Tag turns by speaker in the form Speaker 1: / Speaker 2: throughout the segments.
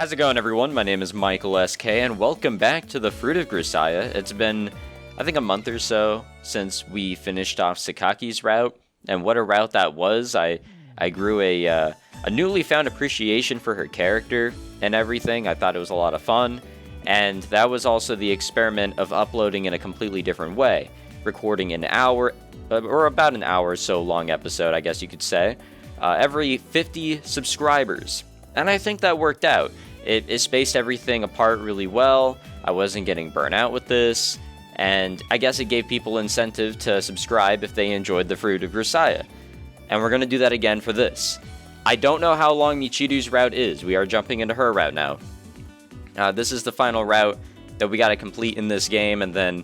Speaker 1: How's it going, everyone? My name is Michael SK, and welcome back to the Fruit of Grisaia. It's been, I think, a month or so since we finished off Sakaki's route, and what a route that was. I grew a newly found appreciation for her character and everything. I thought it was a lot of fun, and that was also the experiment of uploading in a completely different way, recording an hour, or about an hour or so long episode, I guess you could say, every 50 subscribers. And I think that worked out. It spaced everything apart really well. I wasn't getting burnt out with this, and I guess it gave people incentive to subscribe if they enjoyed the Fruit of Grisaia. And we're going to do that again for this. I don't know how long Michiru's route is. We are jumping into her route now. This is the final route that we got to complete in this game, and then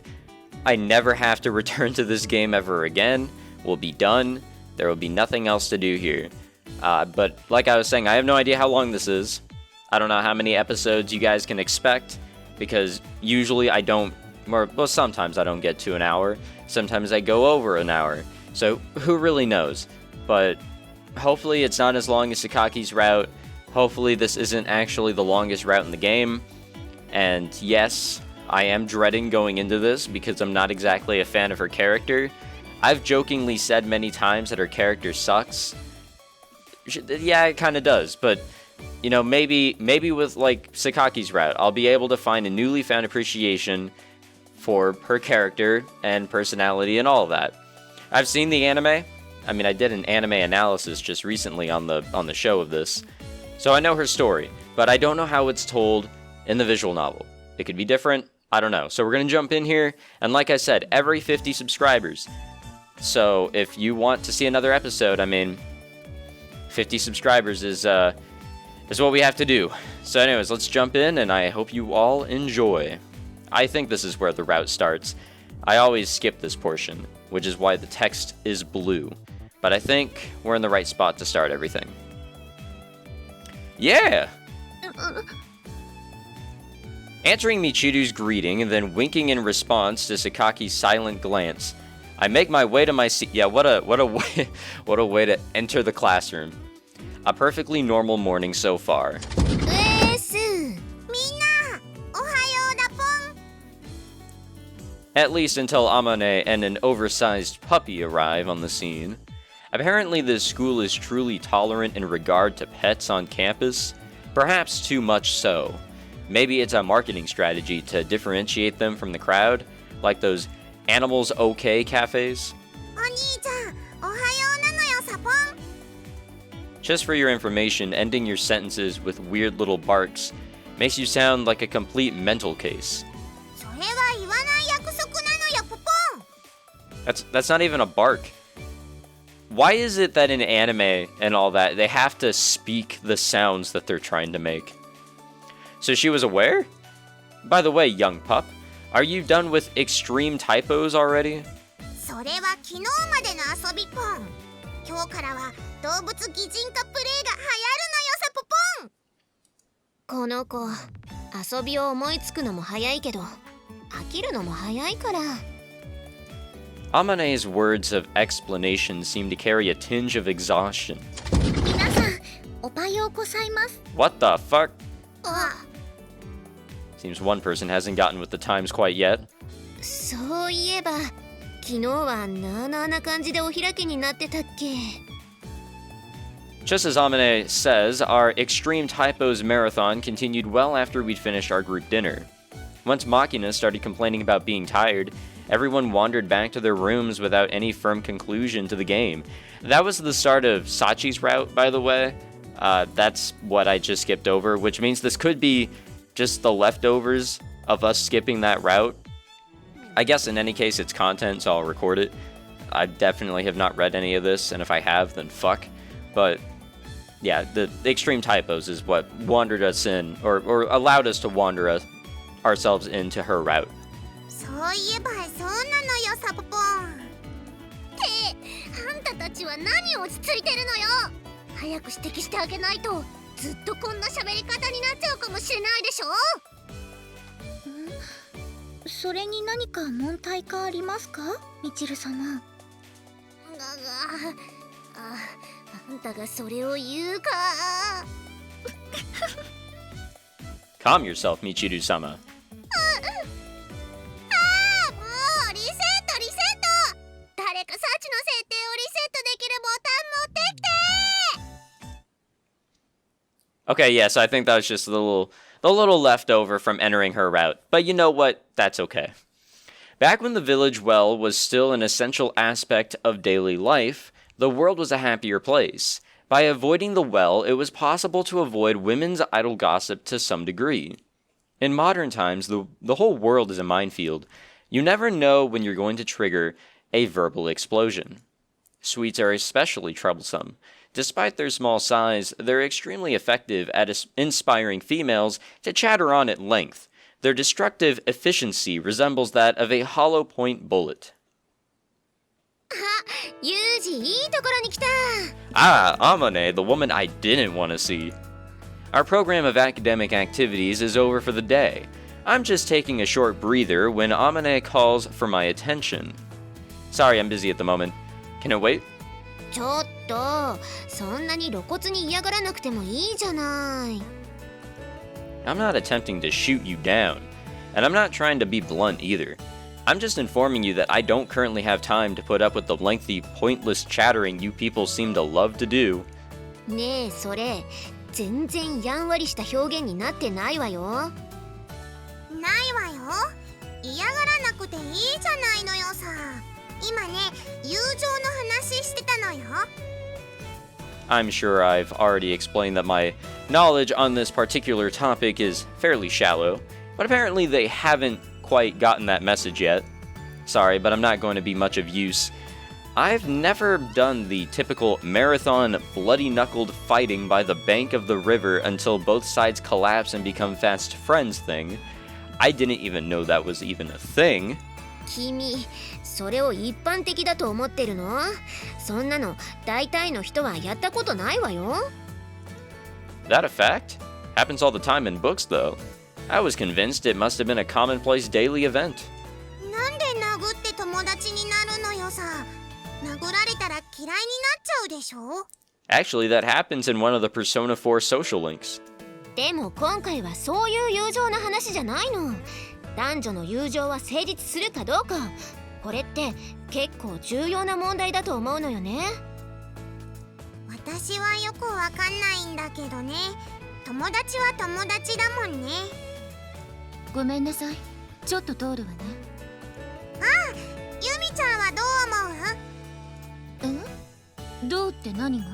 Speaker 1: I never have to return to this game ever again. We'll be done. There will be nothing else to do here. But like I was saying, I have no idea how long this is. I don't know how many episodes you guys can expect, because usually I don't, well, sometimes I don't get to an hour. Sometimes I go over an hour. So who really knows? But hopefully it's not as long as Sakaki's route. Hopefully this isn't actually the longest route in the game. And yes, I am dreading going into this because I'm not exactly a fan of her character. I've jokingly said many times that her character sucks. Yeah, it kind of does, but you know, maybe with like Sakaki's route, I'll be able to find a newly found appreciation for her character and personality and all of that. I've seen the anime. I mean, I did an anime analysis just recently on the show of this, so I know her story, but I don't know how it's told in the visual novel. It could be different. I don't know. So we're gonna jump in here, and like I said, every 50 subscribers. So if you want to see another episode, I mean, 50 subscribers is what we have to do. So anyways, let's jump in, and I hope you all enjoy. I think this is where the route starts. I always skip this portion, which is why the text is blue. But I think we're in the right spot to start everything. Yeah! Answering Michiru's greeting and then winking in response to Sakaki's silent glance, I make my way to my seat. Yeah, what a way to enter the classroom. A perfectly normal morning so far. At least until Amane and an oversized puppy arrive on the scene. Apparently this school is truly tolerant in regard to pets on campus. Perhaps too much so. Maybe it's a marketing strategy to differentiate them from the crowd, like those Animals OK cafes. Just for your information, ending your sentences with weird little barks makes you sound like a complete mental case. That's not even a bark. Why is it that in anime and all that, they have to speak the sounds that they're trying to make? So she was aware? By the way, young pup, are you done with extreme typos already?
Speaker 2: それは昨日までの遊びポン。今日からは動物擬人化プレイが流行るのよサポポン。この子、遊びを思いつくのも早いけど、飽きるのも早いから。
Speaker 1: Amane's words of explanation seem to carry a tinge of exhaustion.
Speaker 2: 皆さん、おはようございます。
Speaker 1: What the fuck?
Speaker 2: あ。
Speaker 1: Seems one person hasn't gotten with the times quite yet.
Speaker 2: そういえば、昨日はなあなあな感じでお開きになってたっけ。
Speaker 1: Just as Amane says, our extreme typos marathon continued well after we'd finished our group dinner. Once Makina started complaining about being tired, everyone wandered back to their rooms without any firm conclusion to the game. That was the start of Sachi's route, by the way. That's what I just skipped over, which means this could be just the leftovers of us skipping that route. I guess in any case it's content, so I'll record it. I definitely have not read any of this, and if I have, then fuck. But yeah, the extreme typos is what wandered us in, or allowed us to wander ourselves into her route.
Speaker 2: そういえばそうなのよサポポン。ってあんたたちは何落ち着いてるのよ。早く指摘してあげないとずっとこんな喋り方になっちゃうかもしれないでしょ。それに何か問題がありますか、みちる様。あんたがそれを言うか。
Speaker 1: Calm yourself, Michiru-sama.
Speaker 2: もうリセットリセット。誰かサチの設定をリセットできるボタン持ってきて。
Speaker 1: Okay, yes, I think that was just the little leftover from entering her route. But you know what? That's okay. Back when the village well was still an essential aspect of daily life, the world was a happier place. By avoiding the well, it was possible to avoid women's idle gossip to some degree. In modern times, the whole world is a minefield. You never know when you're going to trigger a verbal explosion. Sweets are especially troublesome. Despite their small size, they're extremely effective at inspiring females to chatter on at length. Their destructive efficiency resembles that of a hollow point bullet.
Speaker 2: ユージ、いいところに来た。
Speaker 1: Ah, Amane, the woman I didn't want to see. Our program of academic activities is over for the day. I'm just taking a short breather when Amane calls for my attention. Sorry, I'm busy at the moment. Can it wait?
Speaker 2: ちょっと、そんなに露骨に嫌がらなくてもいいじゃない。
Speaker 1: I'm not attempting to shoot you down, and I'm not trying to be blunt either. I'm just informing you that I don't currently have time to put up with the lengthy, pointless chattering you people seem to love to do.
Speaker 2: ねえ、それ、全然やんわりした表現になってないわよ。ないわよ。嫌がらなくていいじゃないのよさ。今ね、友情の話してたのよ。
Speaker 1: I'm sure I've already explained that my knowledge on this particular topic is fairly shallow, but apparently they haven't quite gotten that message yet. Sorry, but I'm not going to be much of use. I've never done the typical marathon bloody-knuckled fighting by the bank of the river until both sides collapse and become fast friends thing. I didn't even know that was even a thing.
Speaker 2: 君、それを一般的だと思ってるの？そんなの大体の人はやったことないわよ。
Speaker 1: That a fact? Happens all the time in books, though. I was convinced it must have been a commonplace daily event.
Speaker 2: なんで殴って友達になるのよさ。殴られたら嫌いになっちゃうでしょ？
Speaker 1: Actually, that happens in one of the Persona 4 social links.
Speaker 2: でも今回はそういう友情の話じゃないの。男女の友情は成立するかどうか。これって結構重要な問題だと思うのよね。私はよくわかんないんだけどね。友達は友達だもんね。ごめんなさい。ちょっと通るわね。ああ、ユミちゃんはどう思う？どうって何が？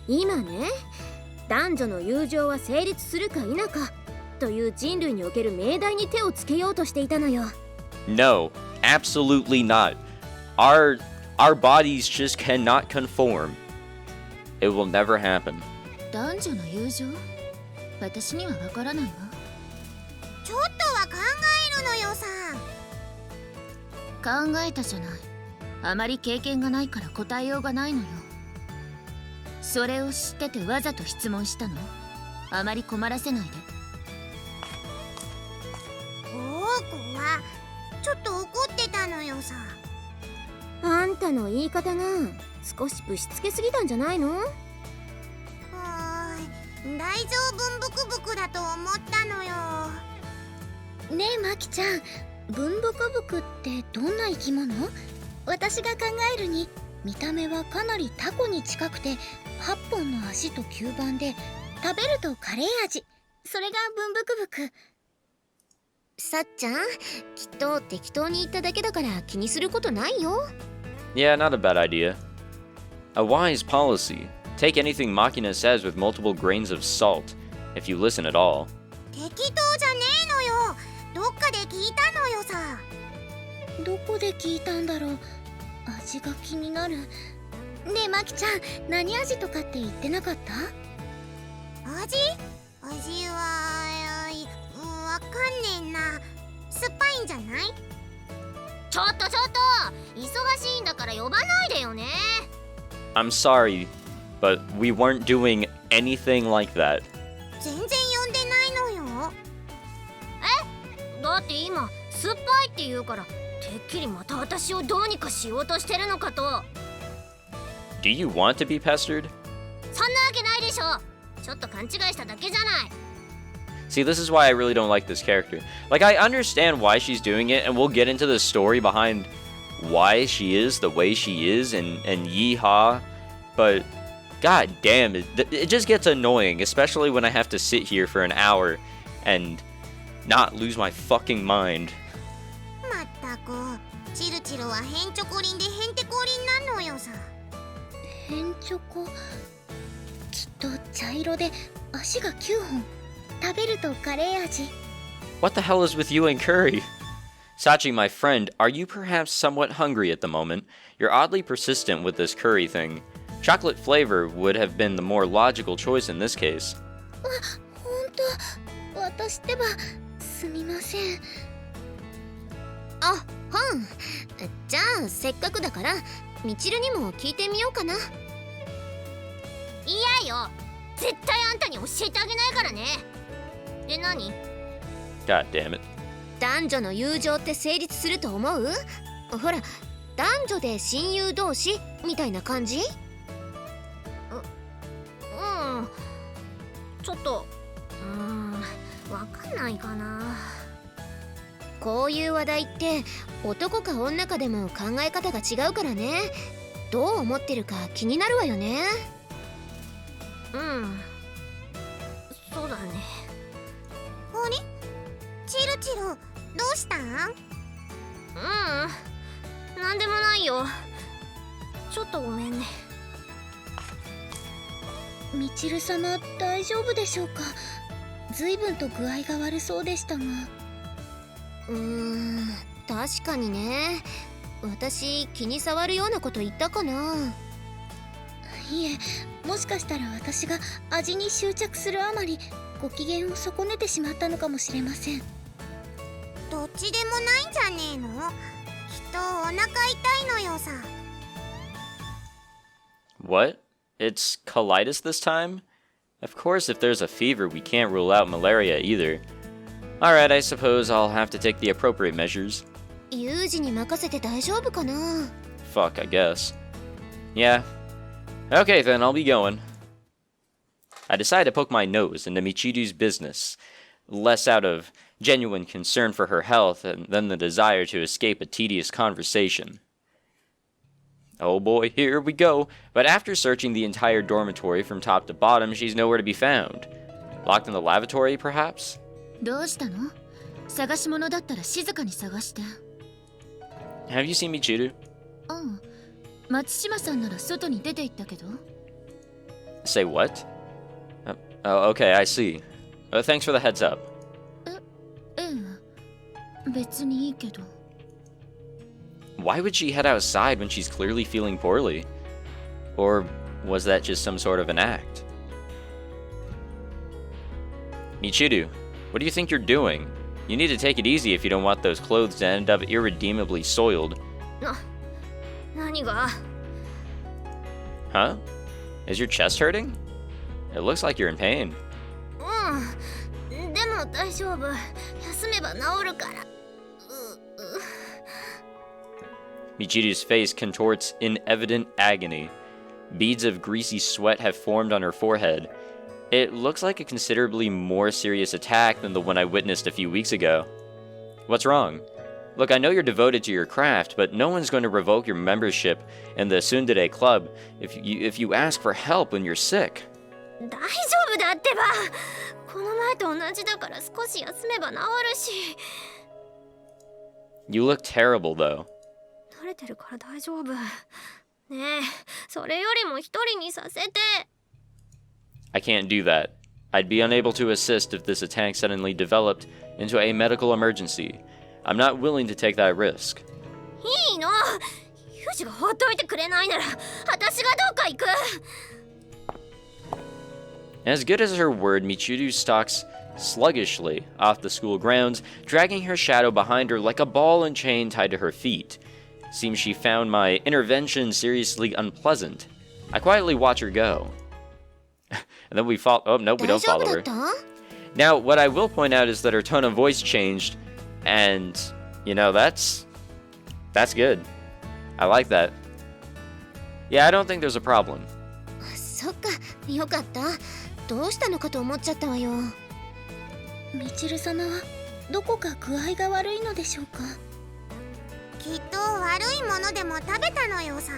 Speaker 2: 今ね、男女の友情は成立するか否かという人類における命題に手をつけようとしていたのよ。
Speaker 1: No, absolutely not. Our bodies just cannot conform. It will never happen.
Speaker 2: 男女の友情？私にはわからないわ。ちょっとは考えるのよさ。考えたじゃない。あまり経験がないから答えようがないのよ。それを知っててわざと質問したの？あまり困らせないで。こうはちょっと怒ってたのよさ。あんたの言い方が少しぶしつけすぎたんじゃないの？大丈夫ブクブクだと思ったのよ。ねえマキちゃん、ブンブクブクってどんな生き物？私が考えるに見た目はかなりタコに近くて8本の足と吸盤で食べるとカレー味。それがブンブクブク。さっちゃん、きっと適当に言っただけだから気にすることないよ。
Speaker 1: Yeah, not a bad idea. A wise policy. Take anything Machina says with multiple grains of salt, if you listen at all.
Speaker 2: 適当じゃねえのよ。どっかで聞いたのよさ。どこで聞いたんだろう。味が気になる。ねえマキちゃん、何味とかって言ってなかった？味はわかんねえな。酸っぱいんじゃない？ちょっと忙しいんだから呼ばないでよね。
Speaker 1: I'm sorry, but we weren't doing anything like that.
Speaker 2: 全然呼んでないのよ。だって今酸っぱいって言うから、てっきりまた私をどうにかしようとしてるのかと。
Speaker 1: Do you want to be pestered?
Speaker 2: そんなわけないでしょ。ちょっと勘違いしただけじゃない。
Speaker 1: See, this is why I really don't like this character. Like, I understand why she's doing it, and we'll get into the story behind why she is the way she is, and yeehaw, but god damn, it just gets annoying, especially when I have to sit here for an hour and not lose my fucking mind.
Speaker 2: まったくチルチルはヘンチョコリンでヘンテコリンなのよさ。
Speaker 3: ヘンチョコきっと茶色で足が9本。食べるとカレー味。
Speaker 1: What the hell is with you and curry? Sachi, my friend, are you perhaps somewhat hungry at the moment? You're oddly persistent with this curry thing. Chocolate flavor would have been the more logical choice in this case.
Speaker 3: あ、ほんと。私ってばすみません。
Speaker 2: あ、はん。じゃあせっかくだからみちるにも聞いてみようかな。嫌よ。絶対あんたに教えてあげないからね。で、何？
Speaker 1: God damn it.
Speaker 2: 男女の友情って成立すると思う？ほら、男女で親友同士みたいな感じ？ちょっとわかんないかな。こういう話題って男か女かでも考え方が違うからね。どう思ってるか気になるわよね。そうだね。あれ？チルチル、どうしたん？なんでもないよ。ちょっとごめんね。
Speaker 3: みちる様、大丈夫でしょうか。随分と具合が悪そうでしたが。
Speaker 2: 確かにね。私気に障るようなこと言ったかな。
Speaker 3: いえ、もしかしたら私が味に執着するあまりご機嫌を損ねてしまったのかもしれません。
Speaker 2: どっちでもないんじゃねえの？きっとお腹痛いのよさ。
Speaker 1: What? It's colitis this time? Of course, if there's a fever, we can't rule out malaria either. Alright, I suppose I'll have to take the appropriate measures.
Speaker 2: ユージに任せて大丈夫かな？
Speaker 1: Fuck, I guess. Yeah. Okay, then I'll be going. I decide to poke my nose into Michiru's business, less out of genuine concern for her health than the desire to escape a tedious conversation. Oh boy, here we go. But after searching the entire dormitory from top to bottom, she's nowhere to be found. Locked in the lavatory, perhaps?
Speaker 3: どうしたの？探し物だったら静かに探して。
Speaker 1: Have you seen Michiru?
Speaker 3: 松島さんなら外に出て行ったけど。
Speaker 1: Say what? Oh, okay, I see. Thanks for the heads up.
Speaker 3: 別にいいけど。
Speaker 1: Why would she head outside when she's clearly feeling poorly? Or was that just some sort of an act? Michiru, what do you think you're doing? You need to take it easy if you don't want those clothes to end up irredeemably soiled.
Speaker 2: 何が？
Speaker 1: Huh? Is your chest hurting? It looks like you're in pain.
Speaker 2: でも大丈夫。休めば治るから。
Speaker 1: Michiru's face contorts in evident agony. Beads of greasy sweat have formed on her forehead. It looks like a considerably more serious attack than the one I witnessed a few weeks ago. What's wrong? Look, I know you're devoted to your craft, but no one's going to revoke your membership in the Tsundere Club if you ask for help when you're sick.
Speaker 2: 大丈夫だってば。この前と同じだから少し休めば治るし。
Speaker 1: You look terrible, though.
Speaker 2: 慣れてるから大丈夫。ねえ、それよりも一人にさせて。
Speaker 1: I can't do that. I'd be unable to assist if this attack suddenly developed into a medical emergency. I'm not willing to take that risk.
Speaker 2: いいの。ユージが放っといてくれないなら、私がどっか行く。
Speaker 1: As good as her word, Michiru stalks sluggishly off the school grounds, dragging her shadow behind her like a ball and chain tied to her feet. Seems she found my intervention seriously unpleasant. I quietly watch her go. And then we follow. Oh, no, we don't follow her. Now, what I will point out is that her tone of voice changed, and, you know, that's good. I like that. Yeah, I don't think there's a problem.
Speaker 2: そっか、よかった。どうしたのかと思っちゃったわよ。
Speaker 3: みちる様はどこか具合が悪いのでしょうか。
Speaker 2: きっと悪いものでも食べたのよさ。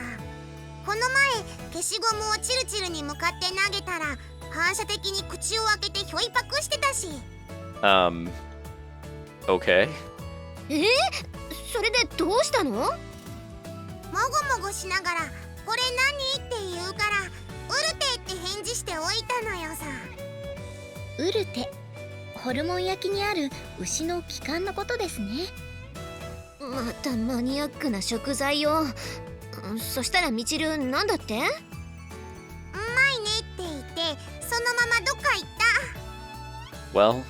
Speaker 2: この前消しゴムをチルチルに向かって投げたら反射的に口を開けてひょいパクしてたし。
Speaker 1: Okay.
Speaker 2: それでどうしたの？もごもごしながらこれ何って言うからウルテって返事しておいたのよさ。
Speaker 3: ウルテ、ホルモン焼きにある牛の気管のことですね。
Speaker 2: またマニアックな食材を。そしたらみちるなんだって？うまいねって言ってそのままどっか行った。
Speaker 1: Well,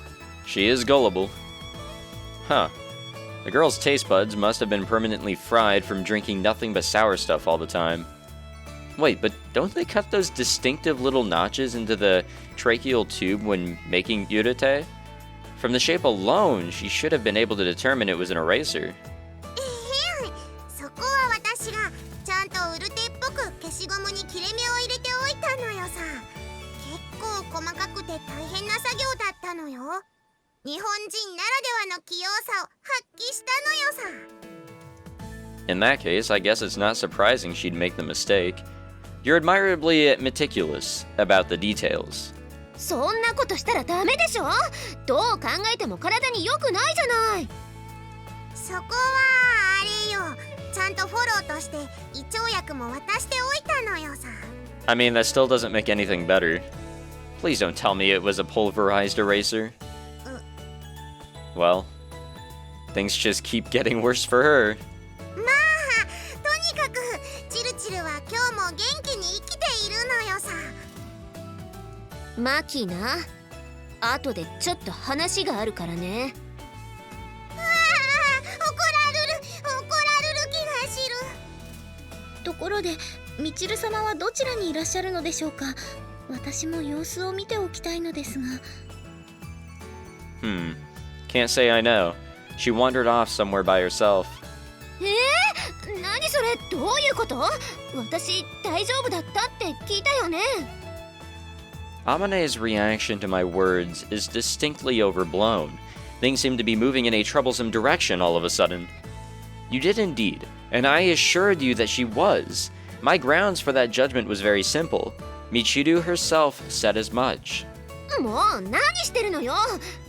Speaker 1: she is gullible. Huh. The girl's taste buds must have been permanently fried from drinking nothing but sour stuff all the time. Wait, but don't they cut those distinctive little notches into the tracheal tube when making yurete? From the shape alone, she should have been able to determine it was an eraser.
Speaker 2: そこは私がちゃんとウルテっぽく消しゴムに切れ目を入れておいたのよさ。結構細かくて大変な作業だったのよ。日本人ならではの器用さを発揮したのよさ。
Speaker 1: In that case, I guess it's not surprising she'd make the mistake. You're admirably meticulous about the details.
Speaker 2: そんなことしたらダメでしょ。どう考えても体に良くないじゃない。そこはあれよ、ちゃんとフォローとして胃腸薬も渡しておいたのよさ。
Speaker 1: I mean, that still doesn't make anything better. Please don't tell me it was a pulverized eraser. Well, things just keep getting worse for her.
Speaker 2: まあとにかくチルチルは今日も元気に生きているのよさ。マキな、後でちょっと話があるからね。怒られる気がする。
Speaker 3: ところでみちる様はどちらにいらっしゃるのでしょうか。私も様子を見ておきたいのですが。
Speaker 1: Can't say I know. She wandered off somewhere by herself.
Speaker 2: 何それ、どういうこと？私大丈夫だったって聞いたよね。
Speaker 1: Amane's reaction to my words is distinctly overblown. Things seem to be moving in a troublesome direction all of a sudden. You did indeed, and I assured you that she was. My grounds for that judgment was very simple. Michiru herself said as much.
Speaker 2: もう何してるのよ。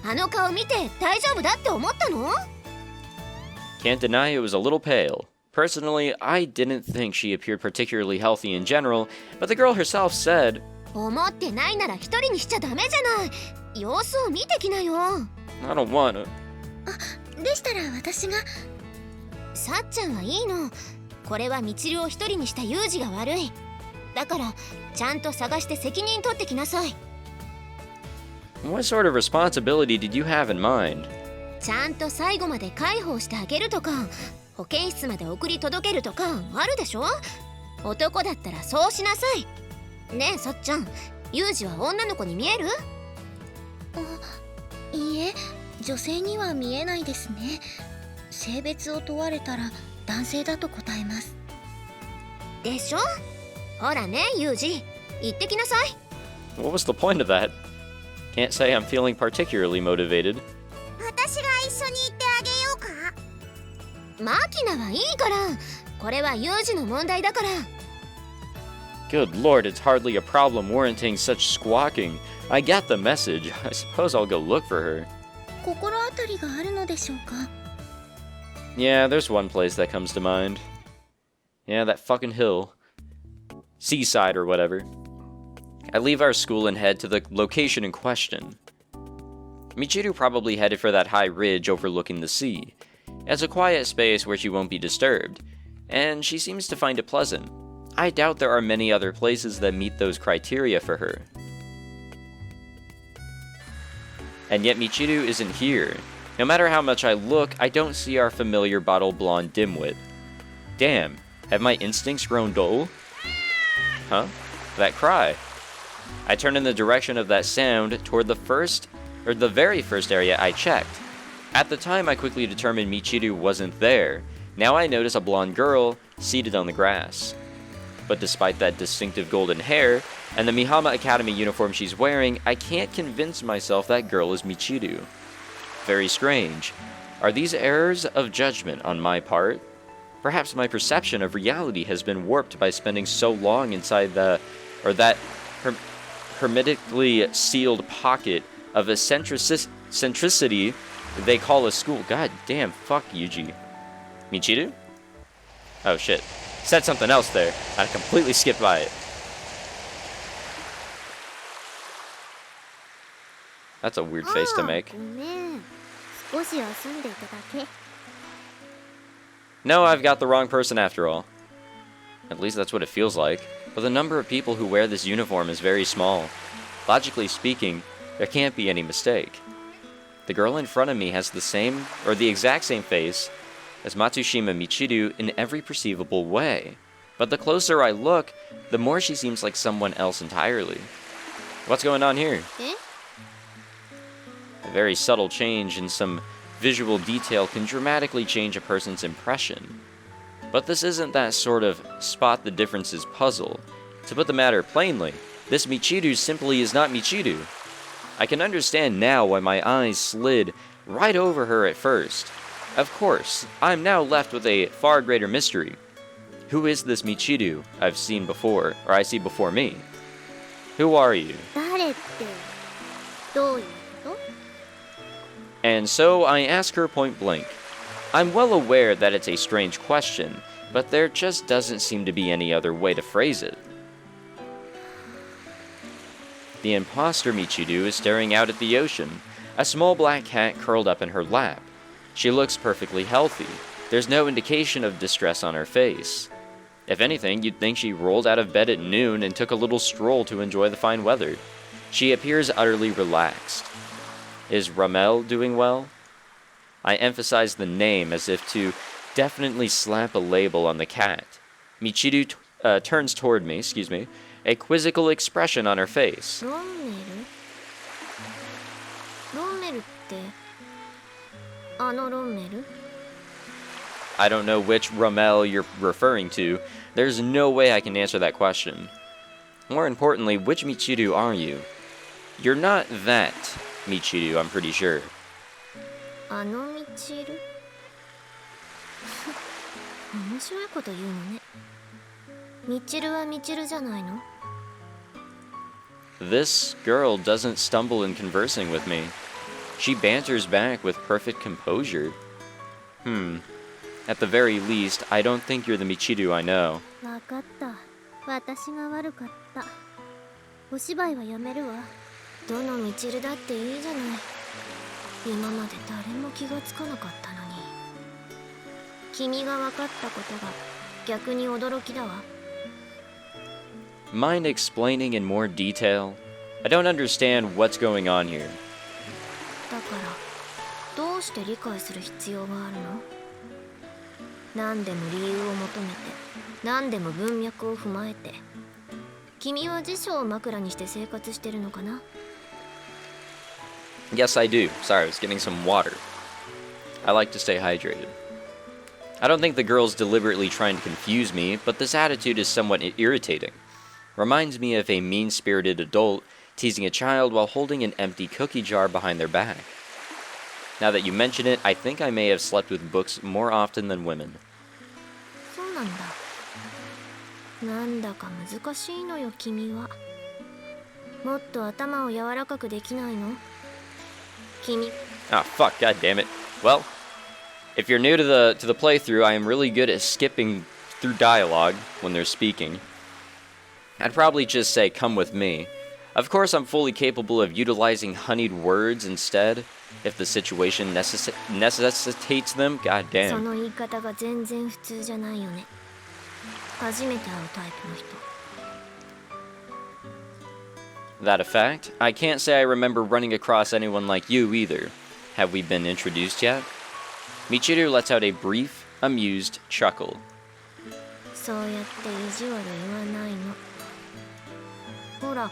Speaker 2: あの顔見て大丈夫だって思ったの？
Speaker 1: Can't deny it was a little pale. Personally, I didn't think she appeared particularly healthy in general, but the girl herself said,
Speaker 2: 思ってないなら一人にしちゃダメじゃない。様子を見てきなよ。
Speaker 1: I don't wanna.
Speaker 3: でしたら私が。
Speaker 2: さっちゃんはいいの。これはみちるを一人にしたユージが悪い。だからちゃんと探して責任取ってきなさい。
Speaker 1: What sort of responsibility did you have in mind?
Speaker 2: ちゃんと最後まで介抱してあげるとか、保健室まで送り届けるとかあるでしょ。男だったらそうしなさい。ねえさっちゃん、ユージは女の子に見える？
Speaker 3: いいえ、女性には見えないですね。性別を問われたら男性だと答えます。
Speaker 2: でしょ。ほらねユージ、行ってきなさい。
Speaker 1: What was the point of that? Can't say I'm feeling particularly motivated.
Speaker 2: 私が一緒に行ってあげようか。マキナはいいから。これはユージの問題だから。
Speaker 1: Good lord, it's hardly a problem warranting such squawking. I get the message. I suppose I'll go look for her.
Speaker 3: 心当たりがあるのでしょうか。
Speaker 1: Yeah, there's one place that comes to mind. Yeah, that fucking hill. Seaside or whatever. I leave our school and head to the location in question. Michiru probably headed for that high ridge overlooking the sea. It's a quiet space where she won't be disturbed, and she seems to find it pleasant. I doubt there are many other places that meet those criteria for her. And yet Michiru isn't here. No matter how much I look, I don't see our familiar bottle blonde dimwit. Damn, have my instincts grown dull? Huh? That cry. I turn in the direction of that sound toward the very first area I checked. At the time, I quickly determined Michiru wasn't there. Now I notice a blonde girl seated on the grass. but despite that distinctive golden hair and the Mihama Academy uniform she's wearing, I can't convince myself that girl is Michiru. Very strange. Are these errors of judgment on my part? Perhaps my perception of reality has been warped by spending so long inside that hermetically sealed pocket of eccentricity they call a school. God damn, fuck Yuuji. Michiru? Oh shit. Said something else there. I completely skipped by it. That's a weird face to make. No, I've got the wrong person after all. At least that's what it feels like. But the number of people who wear this uniform is very small. Logically speaking, there can't be any mistake. The girl in front of me has the exact same face as Matsushima Michiru in every perceivable way. But the closer I look, the more she seems like someone else entirely. What's going on here? A very subtle change in some visual detail can dramatically change a person's impression. But this isn't that sort of spot the differences puzzle. To put the matter plainly, this Michiru simply is not Michiru. I can understand now why my eyes slid right over her at first. Of course, I'm now left with a far greater mystery. Who is this Michiru I see before me? Who are you? And so I ask her point blank. I'm well aware that it's a strange question, but there just doesn't seem to be any other way to phrase it. The imposter Michiru is staring out at the ocean, a small black cat curled up in her lap. She looks perfectly healthy. There's no indication of distress on her face. If anything, you'd think she rolled out of bed at noon and took a little stroll to enjoy the fine weather. She appears utterly relaxed. Is Ramel doing well? I emphasize the name as if to definitely slap a label on the cat. Michiru turns toward me, a quizzical expression on her face. I don't know which Ramel you're referring to. There's no way I can answer that question. More importantly, which Michiru are you? You're not that Michiru, I'm pretty sure.
Speaker 2: Michiru? 面白いこと言うのね。ミチルはミチルじゃないの?
Speaker 1: This girl doesn't stumble in conversing with me. She banters back with perfect composure. At the very least, I don't think you're the Michiru I know.
Speaker 3: わかった。私が悪かった。お芝居はやめるわ。
Speaker 2: どのミチルだっていいじゃない。今まで誰も気がつかなかったのに。君が分かったことが逆に驚きだわ。
Speaker 1: Mind explaining in more detail? I don't understand what's going on here.
Speaker 2: だからどうして理解する必要があるの？何でも理由を求めて、何でも文脈を踏まえて。君は辞書を枕にして生活してるのかな？
Speaker 1: Yes, I do. Sorry, I was getting some water. I like to stay hydrated. I don't think the girl's deliberately trying to confuse me, but this attitude is somewhat irritating. Reminds me of a mean-spirited adult teasing a child while holding an empty cookie jar behind their back. Now that you mention it, I think I may have slept with books more often than women.
Speaker 2: そうなんだ。なんだか難しいのよ、君は。もっと頭を柔らかくできないの？君。
Speaker 1: Ah, fuck, god damn it. Well, if you're new to the playthrough, I am really good at skipping through dialogue when they're speaking. I'd probably just say, come with me. Of course, I'm fully capable of utilizing honeyed words instead, if the situation necessitates them. God
Speaker 2: そ
Speaker 1: damn.
Speaker 2: の言い方が全然普通じゃないよね。初めて会うタイプの人。
Speaker 1: That a fact? I can't say I remember running across anyone like you either. Have we been introduced yet? Michiru lets out a brief, amused chuckle.
Speaker 2: そうやって意地悪言わないの。ほら、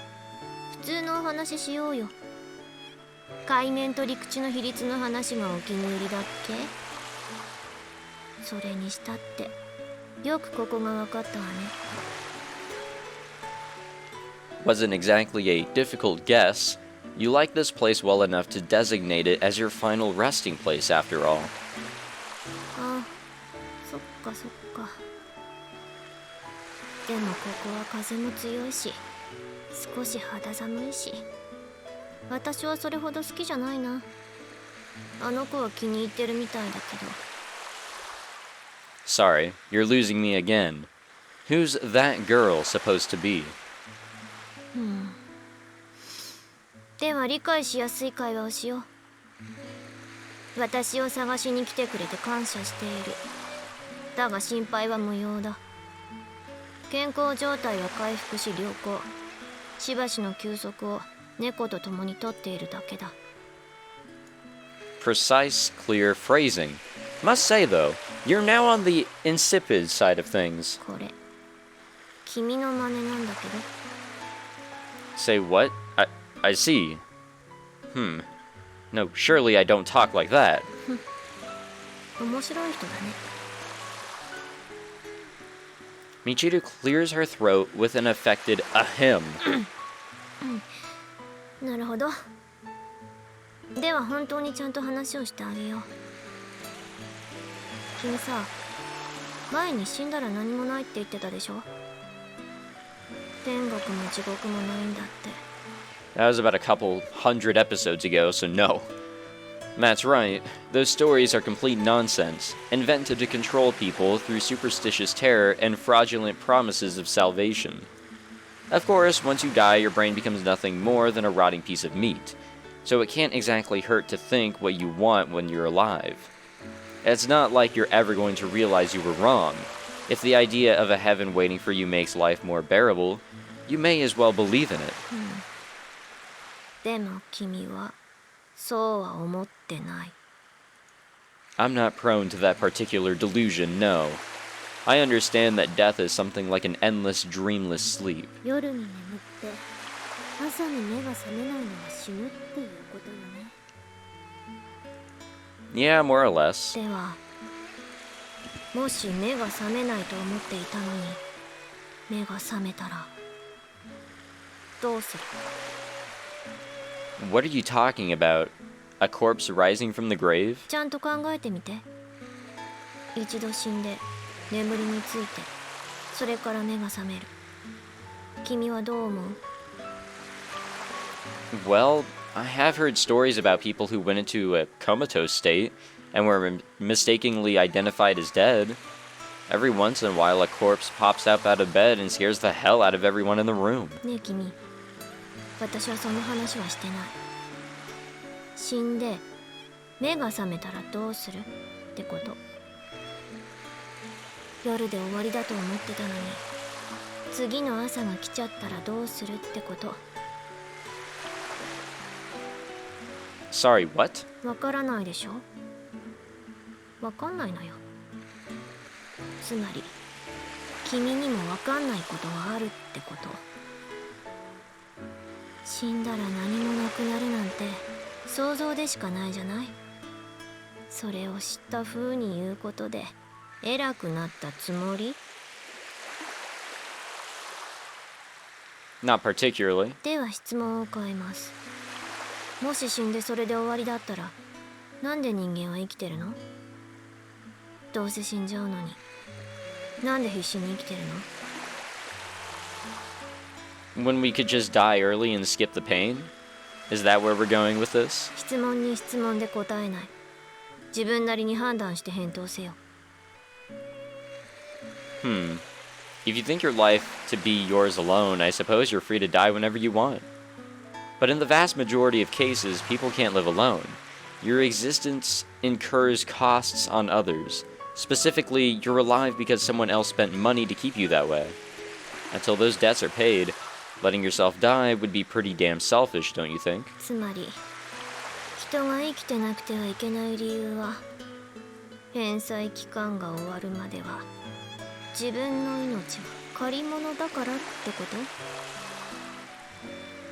Speaker 2: 普通のお話しようよ。海面と陸地の比率の話がお気に入りだっけ？それにしたって、よくここが分かったわね。
Speaker 1: wasn't exactly a difficult guess. You like this place well enough to designate it as your final resting place after all.
Speaker 2: あ、そっかそっか。でもここは風も強いし、少し肌寒いし、私はそれほど好きじゃないな。あの子は気に入ってるみたいだけど。
Speaker 1: Sorry, you're losing me again. Who's that girl supposed to be?
Speaker 2: では理解しやすい会話をしよう。私を探しに来てくれて感謝している。だが心配は無用だ。健康状態は回復し良好。しばしの休息を猫と共にとっているだけだ。
Speaker 1: Precise, clear phrasing. Must say though, you're now on the insipid side of things.
Speaker 2: これ君の真似なんだけど。
Speaker 1: Say what? I see. No, surely I don't talk like that.
Speaker 2: 面白い人だね。
Speaker 1: Michiru clears her throat with an affected ahem.
Speaker 2: なるほど。では本当にちゃんと話をしてあげよう。君さ、前に死んだら何もないって言ってたでしょ。天国も地獄もないんだって。
Speaker 1: That was about a couple hundred episodes ago, so no. Matt's right. Those stories are complete nonsense, invented to control people through superstitious terror and fraudulent promises of salvation. Of course, once you die, your brain becomes nothing more than a rotting piece of meat, so it can't exactly hurt to think what you want when you're alive. It's not like you're ever going to realize you were wrong. If the idea of a heaven waiting for you makes life more bearable, you may as well believe in it.
Speaker 2: でも君はそうは思ってない。
Speaker 1: I'm not prone to that particular delusion, no. I understand that death is something like an endless, dreamless sleep.
Speaker 2: 夜に眠って朝に目が覚めないのは死ぬっていうことよね。
Speaker 1: Yeah, more or less.
Speaker 2: ではもし目が覚めないと思っていたのに目が覚めたらどうする？
Speaker 1: What are you talking about? A corpse rising from the grave?
Speaker 2: ちゃんと考えてみて。一度死んで眠りについてそれから目が覚める。君はどう思う？
Speaker 1: Well, I have heard stories about people who went into a comatose state and were mistakenly identified as dead. Every once in a while, a corpse pops up out of bed and scares the hell out of everyone in the room.
Speaker 2: ねえ君、私はその話はしてない。死んで目が覚めたらどうするってこと。夜で終わりだと思ってたのに次の朝が来ちゃったらどうするってこと。
Speaker 1: Sorry, what?
Speaker 2: わからないでしょ。わかんないのよ。つまり君にもわかんないことがあるってこと。死んだら何もなくなるなんて想像でしかないじゃない。それを知った風に言うことで偉くなったつもり？
Speaker 1: Not particularly.
Speaker 2: では質問を変えます。もし死んでそれで終わりだったらなんで人間は生きてるの？どうせ死んじゃうのになんで必死に生きてるの？
Speaker 1: When we could just die early and skip the pain? Is that where we're going with this?
Speaker 2: 質問に質問で答えない。自分なりに判断して返答せよ。
Speaker 1: If you think your life to be yours alone, I suppose you're free to die whenever you want. But in the vast majority of cases, people can't live alone. Your existence incurs costs on others. Specifically, you're alive because someone else spent money to keep you that way. Until those debts are paid, letting yourself die would be pretty damn selfish, don't you think?
Speaker 2: つまり人が生きてなくてはいけない理由は返済期間が終わるまでは自分の命は借り物だからってこと？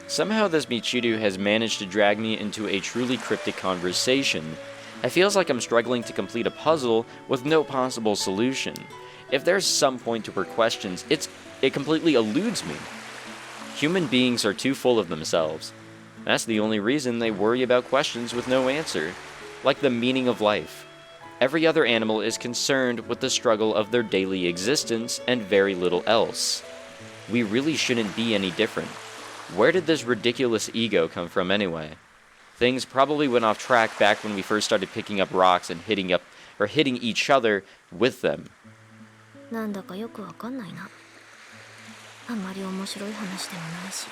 Speaker 1: Somehow this Michiru has managed to drag me into a truly cryptic conversation. It feels like I'm struggling to complete a puzzle with no possible solution. If there's some point to her questions, it completely eludes me. Human beings are too full of themselves. That's the only reason they worry about questions with no answer, like the meaning of life. Every other animal is concerned with the struggle of their daily existence and very little else. We really shouldn't be any different. Where did this ridiculous ego come from anyway? Things probably went off track back when we first started picking up rocks and hitting each other with them.
Speaker 2: なんだかよくわかんないな。あんまり面白い話でもないし。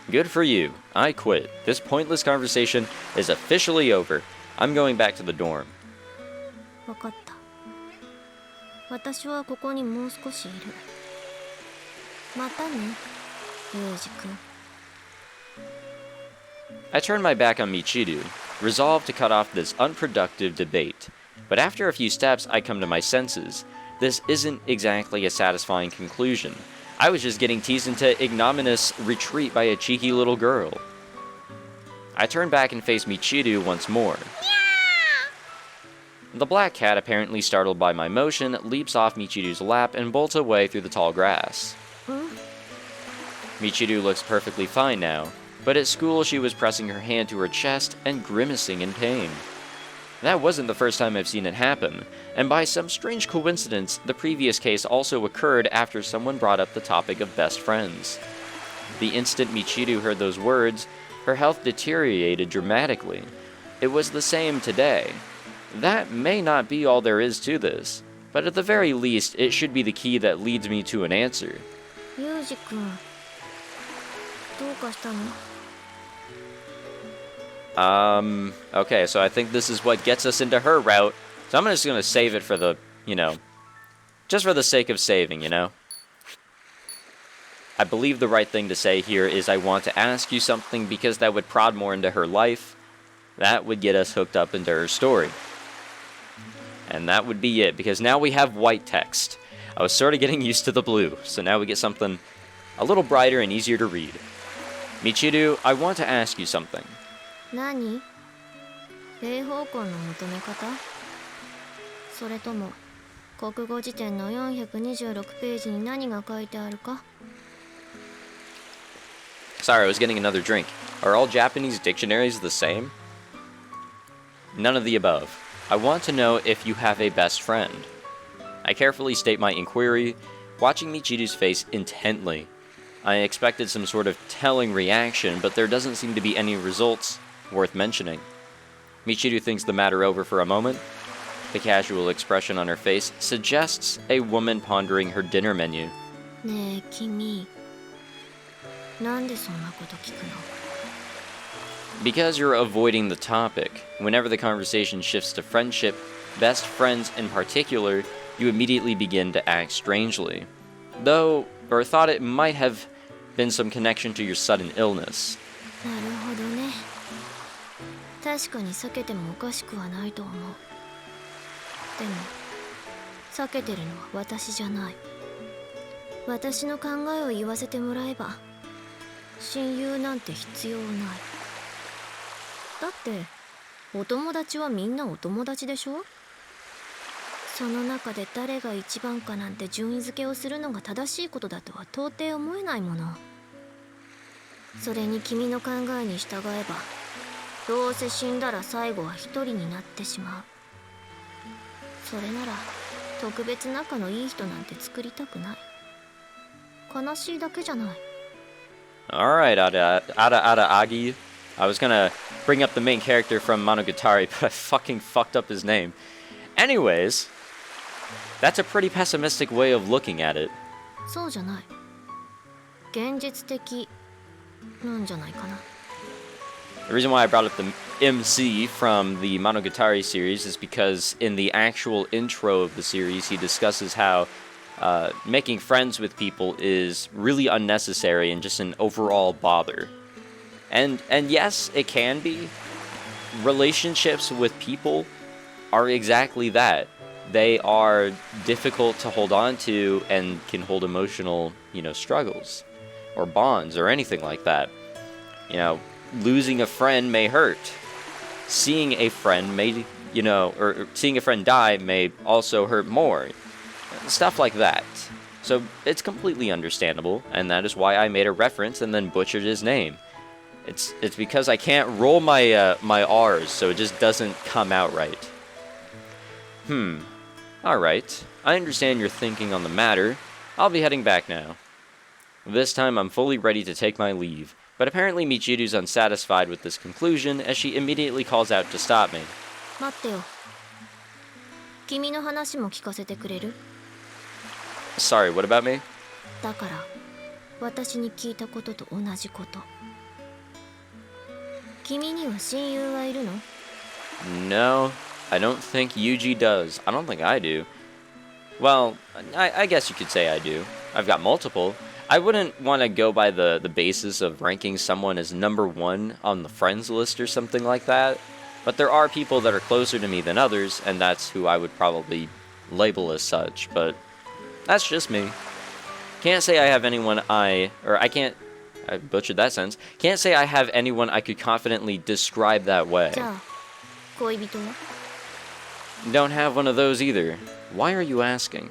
Speaker 1: Good for you. I quit. This pointless conversation is officially over. I'm going back to the dorm.
Speaker 2: わかった。私はここにもう少しいる。またね、ユージ君。
Speaker 1: I turn my back on Michiru, resolved to cut off this unproductive debate. But after a few steps, I come to my senses. This isn't exactly a satisfying conclusion. I was just getting teased into ignominious retreat by a cheeky little girl. I turn back and face Michiru once more. The black cat, apparently startled by my motion, leaps off Michiru's lap and bolts away through the tall grass. Michiru looks perfectly fine now, but at school she was pressing her hand to her chest and grimacing in pain. That wasn't the first time I've seen it happen, and by some strange coincidence, the previous case also occurred after someone brought up the topic of best friends. The instant Michiru heard those words, her health deteriorated dramatically. It was the same today. That may not be all there is to this, but at the very least, it should be the key that leads me to an answer.
Speaker 2: ユージ君、どうかしたの？
Speaker 1: Okay, so I think this is what gets us into her route. So I'm just gonna save it for the, just for the sake of saving, I believe the right thing to say here is I want to ask you something because that would prod more into her life. That would get us hooked up into her story. And that would be it, because now we have white text. I was sort of getting used to the blue, so now we get something a little brighter and easier to read. Michiru, I want to ask you something.
Speaker 2: 何？平方根の求め方？それとも国語辞典の426ページに何が書いてあるか？
Speaker 1: Sorry, I was getting another drink. Are all Japanese dictionaries the same? None of the above. I want to know if you have a best friend. I carefully state my inquiry, watching Michiru's face intently. I expected some sort of telling reaction, but there doesn't seem to be any results worth mentioning. Michiru thinks the matter over for a moment. The casual expression on her face suggests a woman pondering her dinner menu.
Speaker 2: ねえ君、なんでそんなこと聞くの？
Speaker 1: Because you're avoiding the topic. Whenever the conversation shifts to friendship, best friends in particular, you immediately begin to act strangely. Or thought it might have been some connection to your sudden illness.
Speaker 2: なるほどね。確かに避けてもおかしくはないと思う。でも、避けてるのは私じゃない。私の考えを言わせてもらえば、親友なんて必要ない。だって、お友達はみんなお友達でしょ？その中で誰が一番かなんて順位付けをするのが正しいことだとは到底思えないもの。それに君の考えに従えば、どうせ死んだら最後は一人になってしまう。それなら特別仲のいい人なんて作りたくない。悲しいだけじゃない。
Speaker 1: Alright, Ada Agi. I was gonna bring up the main character from Monogatari, but I fucking fucked up his name. Anyways, that's a pretty pessimistic way of looking at it.
Speaker 2: そうじゃない。現実的なんじゃないかな。
Speaker 1: The reason why I brought up the MC from the Monogatari series is because in the actual intro of the series, he discusses how making friends with people is really unnecessary and just an overall bother. And yes, it can be. Relationships with people are exactly that. They are difficult to hold on to and can hold emotional, struggles or bonds or anything like that. Losing a friend may hurt. Seeing a friend may, or seeing a friend die may also hurt more. Stuff like that. so it's completely understandable, and that is why I made a reference and then butchered his name. It's because I can't roll my my R's, so it just doesn't come out right. Alright, I understand your thinking on the matter. I'll be heading back now. This time I'm fully ready to take my leave, but apparently Michiru's unsatisfied with this conclusion as she immediately calls out to stop me.
Speaker 2: 待ってよ。君の話も聞かせてくれる？
Speaker 1: Sorry, what about me?
Speaker 2: だから私に聞いたことと同じこと。君には親友はいるの？
Speaker 1: No, I don't think Yuuji does. I don't think I do. Well, I guess you could say I do. I've got multiple. I wouldn't want to go by the basis of ranking someone as number 1 on the friends list or something like that. But there are people that are closer to me than others, and that's who I would probably label as such. But that's just me. Can't say I have anyone I butchered that sentence. Can't say I have anyone I could confidently describe that way.
Speaker 2: じゃあ恋人は？
Speaker 1: Don't have one of those either. Why are you asking?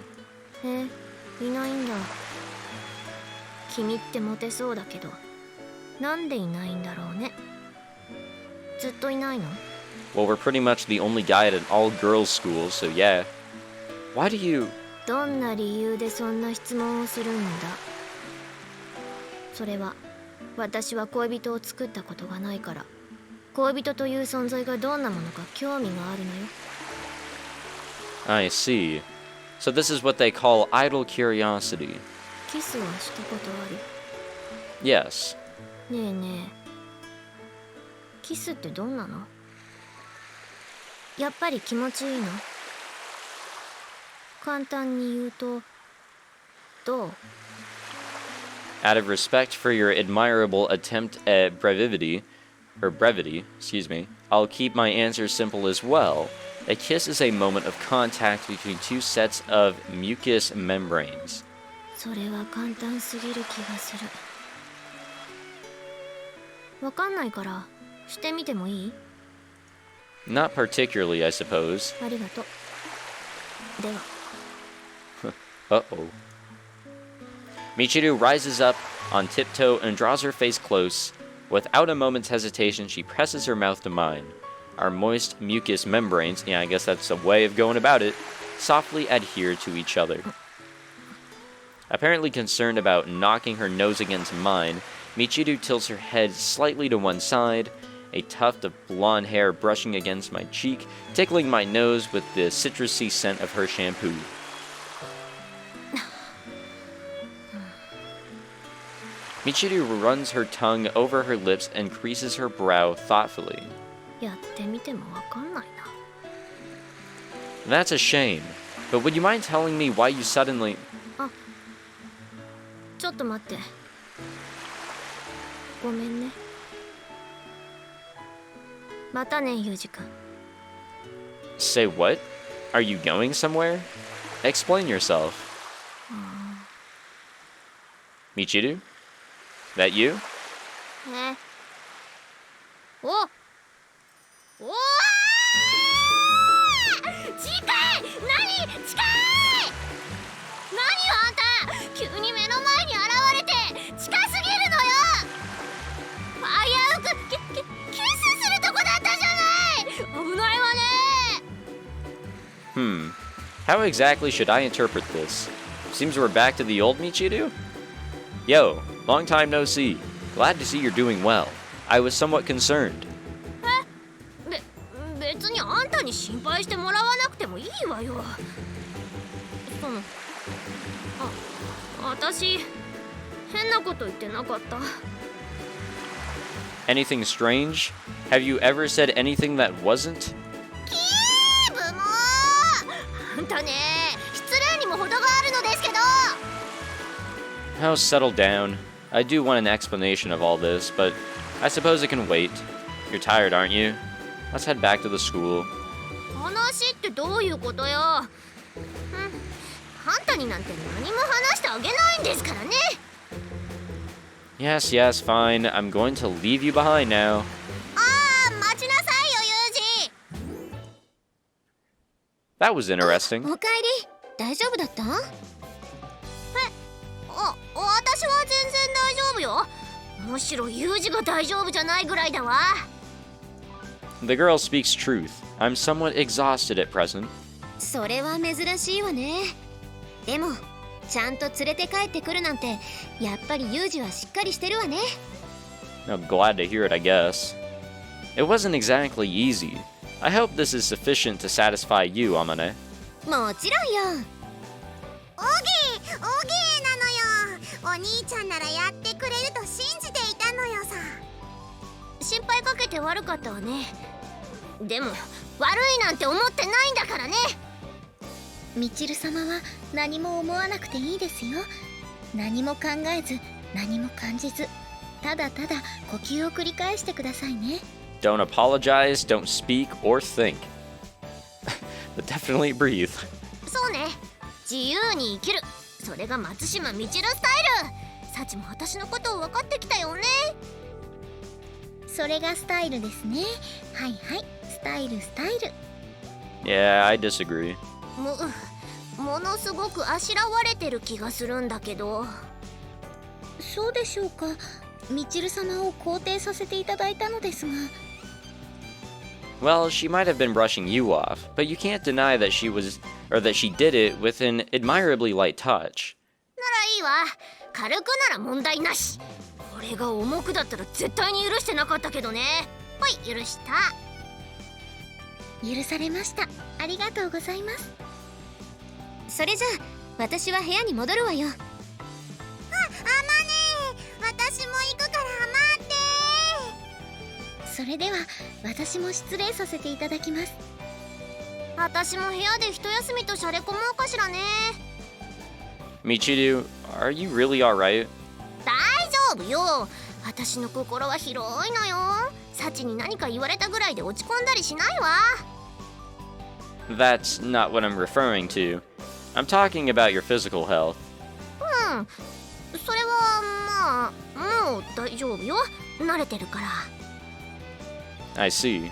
Speaker 2: いないんだ。君ってモテそうだけど、なんでいないんだろうね。ずっといないの？
Speaker 1: Well, we're pretty much the only guy at an all-girls school, so yeah. Why do you...
Speaker 2: どんな理由でそんな質問をするんだ？それは私は恋人を作ったことがないから、恋人という存在がどんなものか興味があるのよ。
Speaker 1: I see. So this is what they call idle curiosity.
Speaker 2: キスはしたことある？
Speaker 1: Yes.
Speaker 2: ねえねえ、キスってどんなの？やっぱり気持ちいいの？簡単に言うと、どう？
Speaker 1: Out of respect for your admirable attempt at brevity, I'll keep my answer simple as well. A kiss is a moment of contact between two sets of mucous membranes.
Speaker 2: それは簡単すぎる気がする。わかんないからしてみてもいい？
Speaker 1: Not particularly, I suppose.
Speaker 2: ありがとう。では。
Speaker 1: Uh-oh. Michiru rises up on tiptoe and draws her face close. Without a moment's hesitation, she presses her mouth to mine. Our moist mucous membranes, yeah, I guess that's a way of going about it, softly adhere to each other. Apparently concerned about knocking her nose against mine, Michiru tilts her head slightly to one side, a tuft of blonde hair brushing against my cheek, tickling my nose with the citrusy scent of her shampoo. Michiru runs her tongue over her lips and creases her brow thoughtfully.
Speaker 2: やってみてもわかんないな。
Speaker 1: That's a shame. But would you mind telling me why you suddenly...
Speaker 2: あ、ちょっと待って。ごめんね。またね、ユージ君。
Speaker 1: Say what? Are you going somewhere? Explain yourself. Michiru? That you?
Speaker 2: おわー近い！何？近い！何よあんた！急に目の前に現れて近すぎるのよ！危うくキスするとこだったじゃない！危ないわね！
Speaker 1: How exactly should I interpret this? Seems we're back to the old Michiru? Yo, long time no see. Glad to see you're doing well. I was somewhat concerned.
Speaker 2: 別にあんたに心配してもらわなくてもいいわよ。私変なこと言ってなかった。
Speaker 1: Anything strange? Have you ever said anything that wasn't?
Speaker 2: キーブもあんたね、失礼にも程があるのですけど。
Speaker 1: Oh, settle down. I do want an explanation of all this, but I suppose it can wait. You're tired, aren't you? Let's head back to the school.
Speaker 2: 話ってどういうことよ。あんたになんて何も話してあげないんですからね。
Speaker 1: Yes, yes, fine. I'm going to leave you behind now.
Speaker 2: 待ちなさいよ、ユージ。
Speaker 1: That was interesting.
Speaker 2: おかえり。大丈夫だった？私は全然大丈夫よ。むしろユージが大丈夫じゃないぐらいだわ。
Speaker 1: The girl speaks truth. I'm somewhat exhausted at present.
Speaker 2: それは珍しいわね。でもちゃんと連れて帰ってくるなんてやっぱりユージはしっかりしてるわね。
Speaker 1: I'm glad to hear it, I guess. It wasn't exactly easy. I hope this is sufficient to satisfy you, Amane.
Speaker 2: もちろんよ。オゲーなのよ。お兄ちゃんならやってくれると信じていたのよさ。心配かけて悪かったわね。でも悪いなんて思ってないんだからね。
Speaker 3: みちる様は何も思わなくていいですよ。何も考えず何も感じず、ただただ呼吸を繰り返してくださいね。
Speaker 1: Don't apologize, don't speak, or think. But definitely breathe.
Speaker 2: そうね、自由に生きる、それが松島みちるスタイル。サチも私のことを分かってきたよね。
Speaker 3: それがスタイルですね。はいはい、スタイル。
Speaker 1: Yeah, I disagree.
Speaker 2: ものすごくあしらわれてる気がするんだけど。
Speaker 3: そうでしょうか。みちる様を肯定させていただいたのですが。
Speaker 1: Well, she might have been brushing you off, but you can't deny that she did it with an admirably light touch.
Speaker 2: ならいいわ、軽くなら問題なし。これが重くだったら絶対に許してなかったけどね。はい、許した。
Speaker 3: 許されました。ありがとうございます。
Speaker 2: それじゃあ私は部屋に戻るわよ。あ、あまね、私も行くから待って。
Speaker 3: それでは私も失礼させていただきます。
Speaker 2: 私も部屋で一休みとしゃれ込もうかしらね。
Speaker 1: Michiru, are you really alright?
Speaker 2: 大丈夫よ、私の心は広いのよ。サチに何か言われたぐらいで落ち込んだりしないわ。
Speaker 1: That's not what I'm referring to. I'm talking about your physical health.
Speaker 2: うん、それはまあもう大丈夫よ、慣れてるから。
Speaker 1: I see.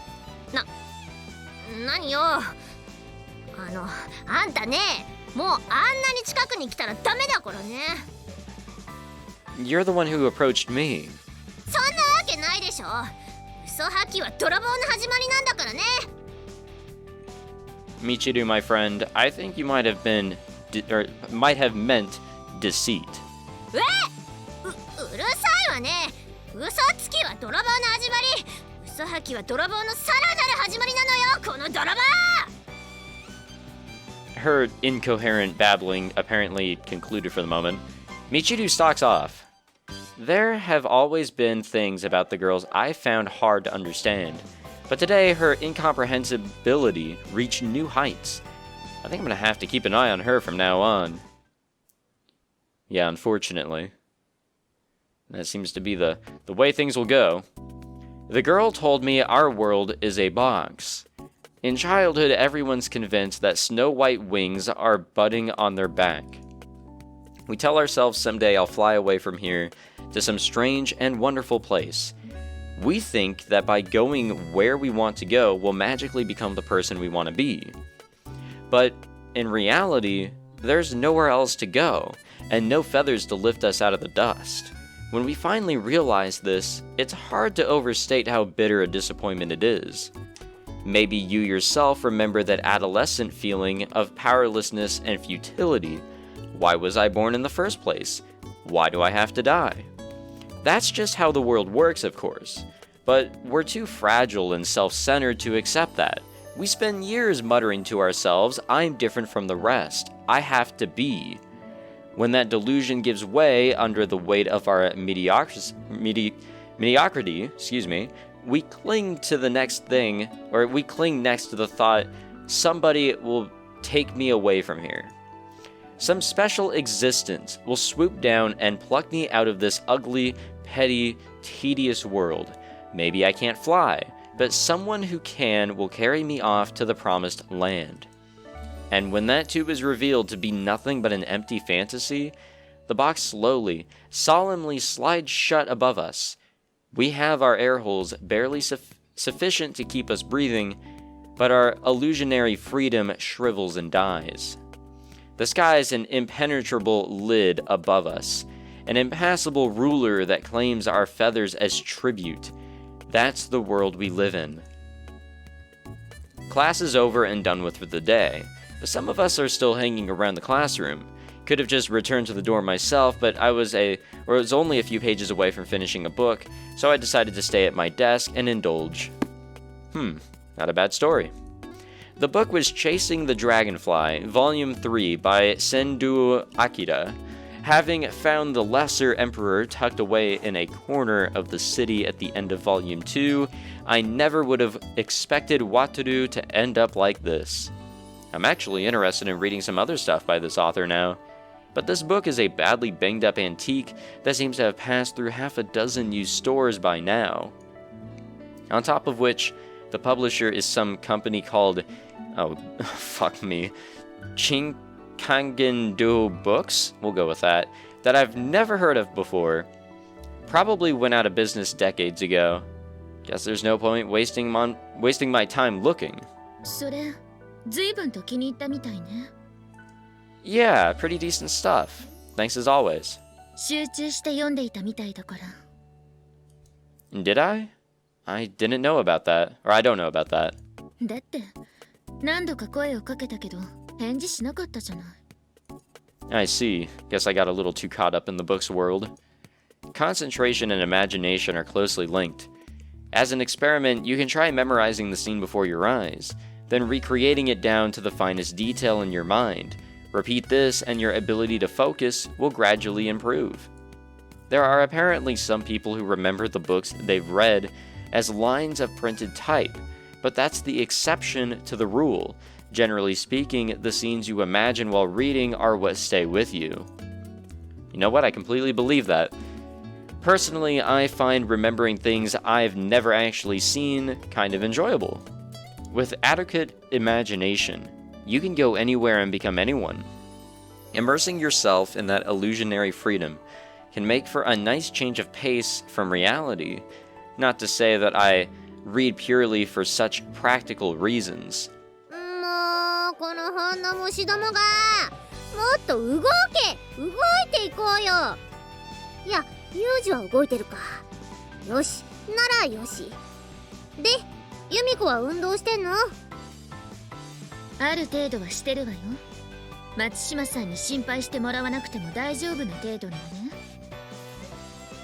Speaker 2: 何よ、あんたね、もうあんなに近くに来たらダメだからね。
Speaker 1: You're the one who approached me.
Speaker 2: そんなわけないでしょ。嘘吐きは泥棒の始まりなんだからね。
Speaker 1: Michiru, my friend, I think you might have meant deceit.
Speaker 2: うるさいわね。嘘つきは泥棒の始まり、嘘吐きは泥棒のさらなる始まりなのよ、この泥棒。
Speaker 1: Her incoherent babbling apparently concluded for the moment. Michiru stalks off. There have always been things about the girls I found hard to understand, but today her incomprehensibility reached new heights. I think I'm gonna have to keep an eye on her from now on. Yeah, unfortunately. That seems to be the way things will go. The girl told me our world is a box. In childhood, everyone's convinced that snow white wings are budding on their back. We tell ourselves someday I'll fly away from here to some strange and wonderful place. We think that by going where we want to go, we'll magically become the person we want to be. But in reality, there's nowhere else to go, and no feathers to lift us out of the dust. When we finally realize this, it's hard to overstate how bitter a disappointment it is. Maybe you yourself remember that adolescent feeling of powerlessness and futility. Why was I born in the first place? Why do I have to die? That's just how the world works, of course. But we're too fragile and self-centered to accept that. We spend years muttering to ourselves, I'm different from the rest. I have to be. When that delusion gives way under the weight of our mediocrity, we cling to the next thing, or we cling next to the thought, somebody will take me away from here. Some special existence will swoop down and pluck me out of this ugly, petty, tedious world. Maybe I can't fly, but someone who can will carry me off to the promised land. And when that tube is revealed to be nothing but an empty fantasy, the box slowly, solemnly slides shut above us. We have our air holes barely sufficient to keep us breathing, but our illusionary freedom shrivels and dies. The sky is an impenetrable lid above us, an impassable ruler that claims our feathers as tribute. That's the world we live in. Class is over and done with for the day, but some of us are still hanging around the classroom. Could have just returned to the dorm myself, but I was only a few pages away from finishing a book, so I decided to stay at my desk and indulge. Not a bad story. The book was Chasing the Dragonfly, Volume 3 by Sendu Akira. Having found the Lesser Emperor tucked away in a corner of the city at the end of Volume 2, I never would have expected Wataru to end up like this. I'm actually interested in reading some other stuff by this author now, but this book is a badly banged up antique that seems to have passed through half a dozen used stores by now. On top of which, the publisher is some company called, Chinkangendo Books, we'll go with that I've never heard of before. Probably went out of business decades ago. Guess there's no point wasting my time looking.
Speaker 3: それ、随分と気に入ったみたいね。
Speaker 1: Yeah, pretty decent stuff. Thanks as always.
Speaker 3: 集中して読んでいたみたいだから。
Speaker 1: Did I? I didn't know about that. Or I don't know about that.
Speaker 3: だって、何度か声をかけたけど、返事しなかったじゃない。
Speaker 1: I see. Guess I got a little too caught up in the book's world. Concentration and imagination are closely linked. As an experiment, you can try memorizing the scene before your eyes, then recreating it down to the finest detail in your mind. Repeat this, and your ability to focus will gradually improve. There are apparently some people who remember the books they've read as lines of printed type, but that's the exception to the rule. Generally speaking, the scenes you imagine while reading are what stay with you. You know what? I completely believe that. Personally, I find remembering things I've never actually seen kind of enjoyable. With adequate imagination, you can go anywhere and become anyone. Immersing yourself in that illusionary freedom can make for a nice change of pace from reality. Not to say that I read purely for such practical reasons.
Speaker 2: もうこの本の虫どもがもっと動いていこうよ。いや、ユージは動いてるか。よし、ならよし。で、ユミコは運動してんの？
Speaker 3: ある程度はしてるわよ。松島さんに心配してもらわなくても大丈夫な程度なのね。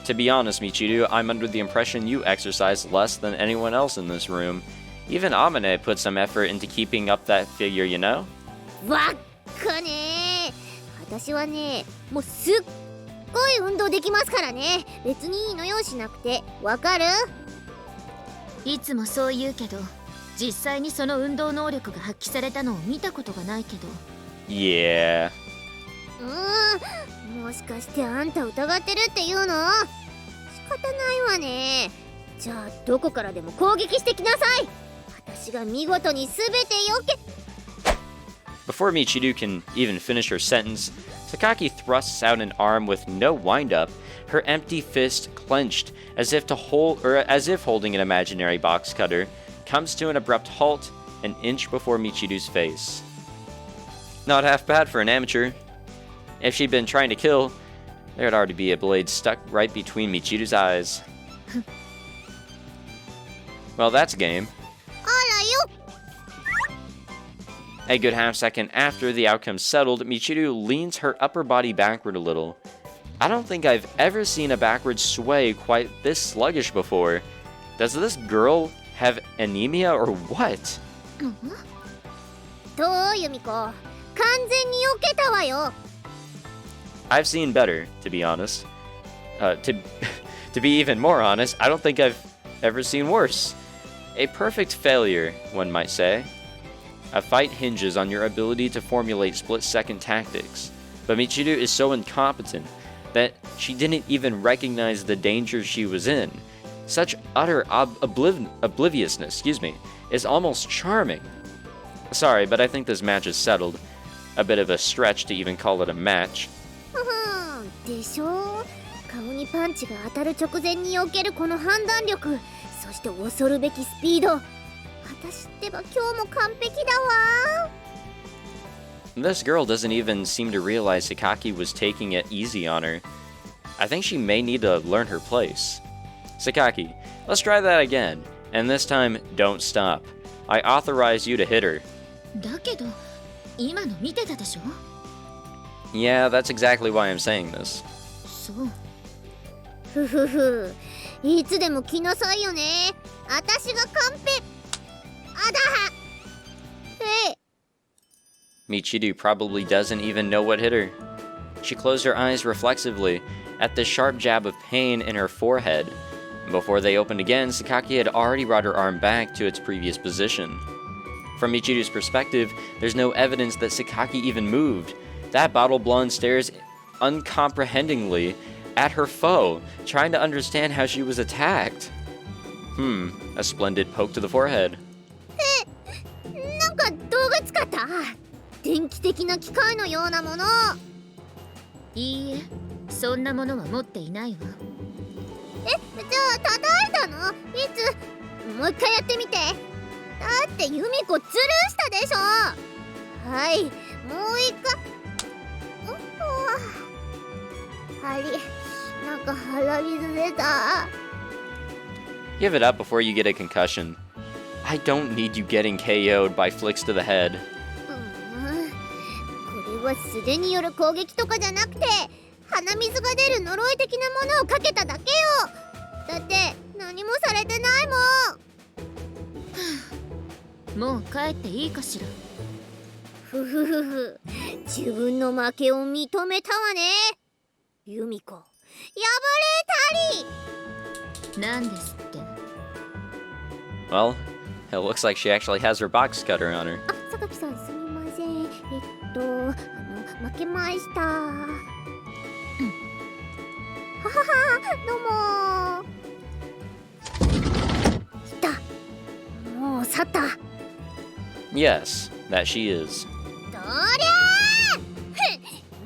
Speaker 1: To be honest, Michiru, I'm under the impression you exercise less than anyone else in this room. Even Amane put some effort into keeping up that figure, you know?
Speaker 2: わっかねー。私はね、もうすっごい運動できますからね。別にいいのよしなくて。わかる？
Speaker 3: いつもそう言うけど、実際にその運動能力が発揮されたのを見たことがないけど。
Speaker 1: Yeah.
Speaker 2: もしかしてあんた疑ってるっていうの？仕方ないわね。じゃあどこからでも攻撃してきなさい。私が見事に全て避け。
Speaker 1: Before Michiru can even finish her sentence, Sakaki thrusts out an arm with no wind-up, her empty fist clenched, as if holding an imaginary box cutter, comes to an abrupt halt an inch before Michiru's face. Not half bad for an amateur. If she'd been trying to kill, there'd already be a blade stuck right between Michiru's eyes. Well, that's a game. A good half second after the outcome's settled, Michiru leans her upper body backward a little. I don't think I've ever seen a backward sway quite this sluggish before. Does this girl have anemia or what?
Speaker 2: どうユミコ？完全に避けたわよ。
Speaker 1: I've seen better, to be honest. To be even more honest, I don't think I've ever seen worse. A perfect failure, one might say. A fight hinges on your ability to formulate split-second tactics, but Michiru is so incompetent that she didn't even recognize the danger she was in. Such utter obliviousness, is almost charming. Sorry, but I think this match is settled. A bit of a stretch to even call it a match.
Speaker 2: でしょ？顔にパンチが当たる直前に避けるこの判断力、そして恐るべきスピード。私ってば今日も完璧だわ。
Speaker 1: This girl doesn't even seem to realize Sakaki was taking it easy on her. I think she may need to learn her place. Sakaki, let's try that again, and this time, don't stop. I authorize you to hit her.
Speaker 3: だけど今の見てたでしょ。
Speaker 1: Yeah, that's exactly why I'm saying this.
Speaker 3: そう。
Speaker 2: ふふふ、いつでも来なさいよね。私がカンペ。あだは。
Speaker 1: Michiru probably doesn't even know what hit her. She closed her eyes reflexively at the sharp jab of pain in her forehead. Before they opened again, Sakaki had already brought her arm back to its previous position. From Michiru's perspective, there's no evidence that Sakaki even moved. That bottle blonde stares uncomprehendingly at her foe, trying to understand how she was attacked. A splendid poke to the forehead.
Speaker 2: なんか動画使った。電気的な機械のようなもの。
Speaker 3: いいえ、そんなものは持っていないわ。
Speaker 2: じゃあ叩いたの？いつ？もう一回やってみて。だってユミコズルしたでしょ。はい、もう一回。なんか腹水出た。
Speaker 1: Give it up before you get a concussion. I don't need you getting KO'd by flicks to the head.
Speaker 2: これは素手による攻撃とかじゃなくて、鼻水が出る呪い的なものをかけただけよ。だって何もされてないもん。
Speaker 3: もう帰っていいかしら。
Speaker 2: ふふふふ、自分の負けを認めたわね。ユミコ、破れたり。
Speaker 3: なんですって。
Speaker 1: Well, it looks like she actually has her box cutter on her.
Speaker 2: あ、榊さんすみません。負けました。ははは、どうも。来た。もう去った。
Speaker 1: Yes, that she is.
Speaker 2: どりゃ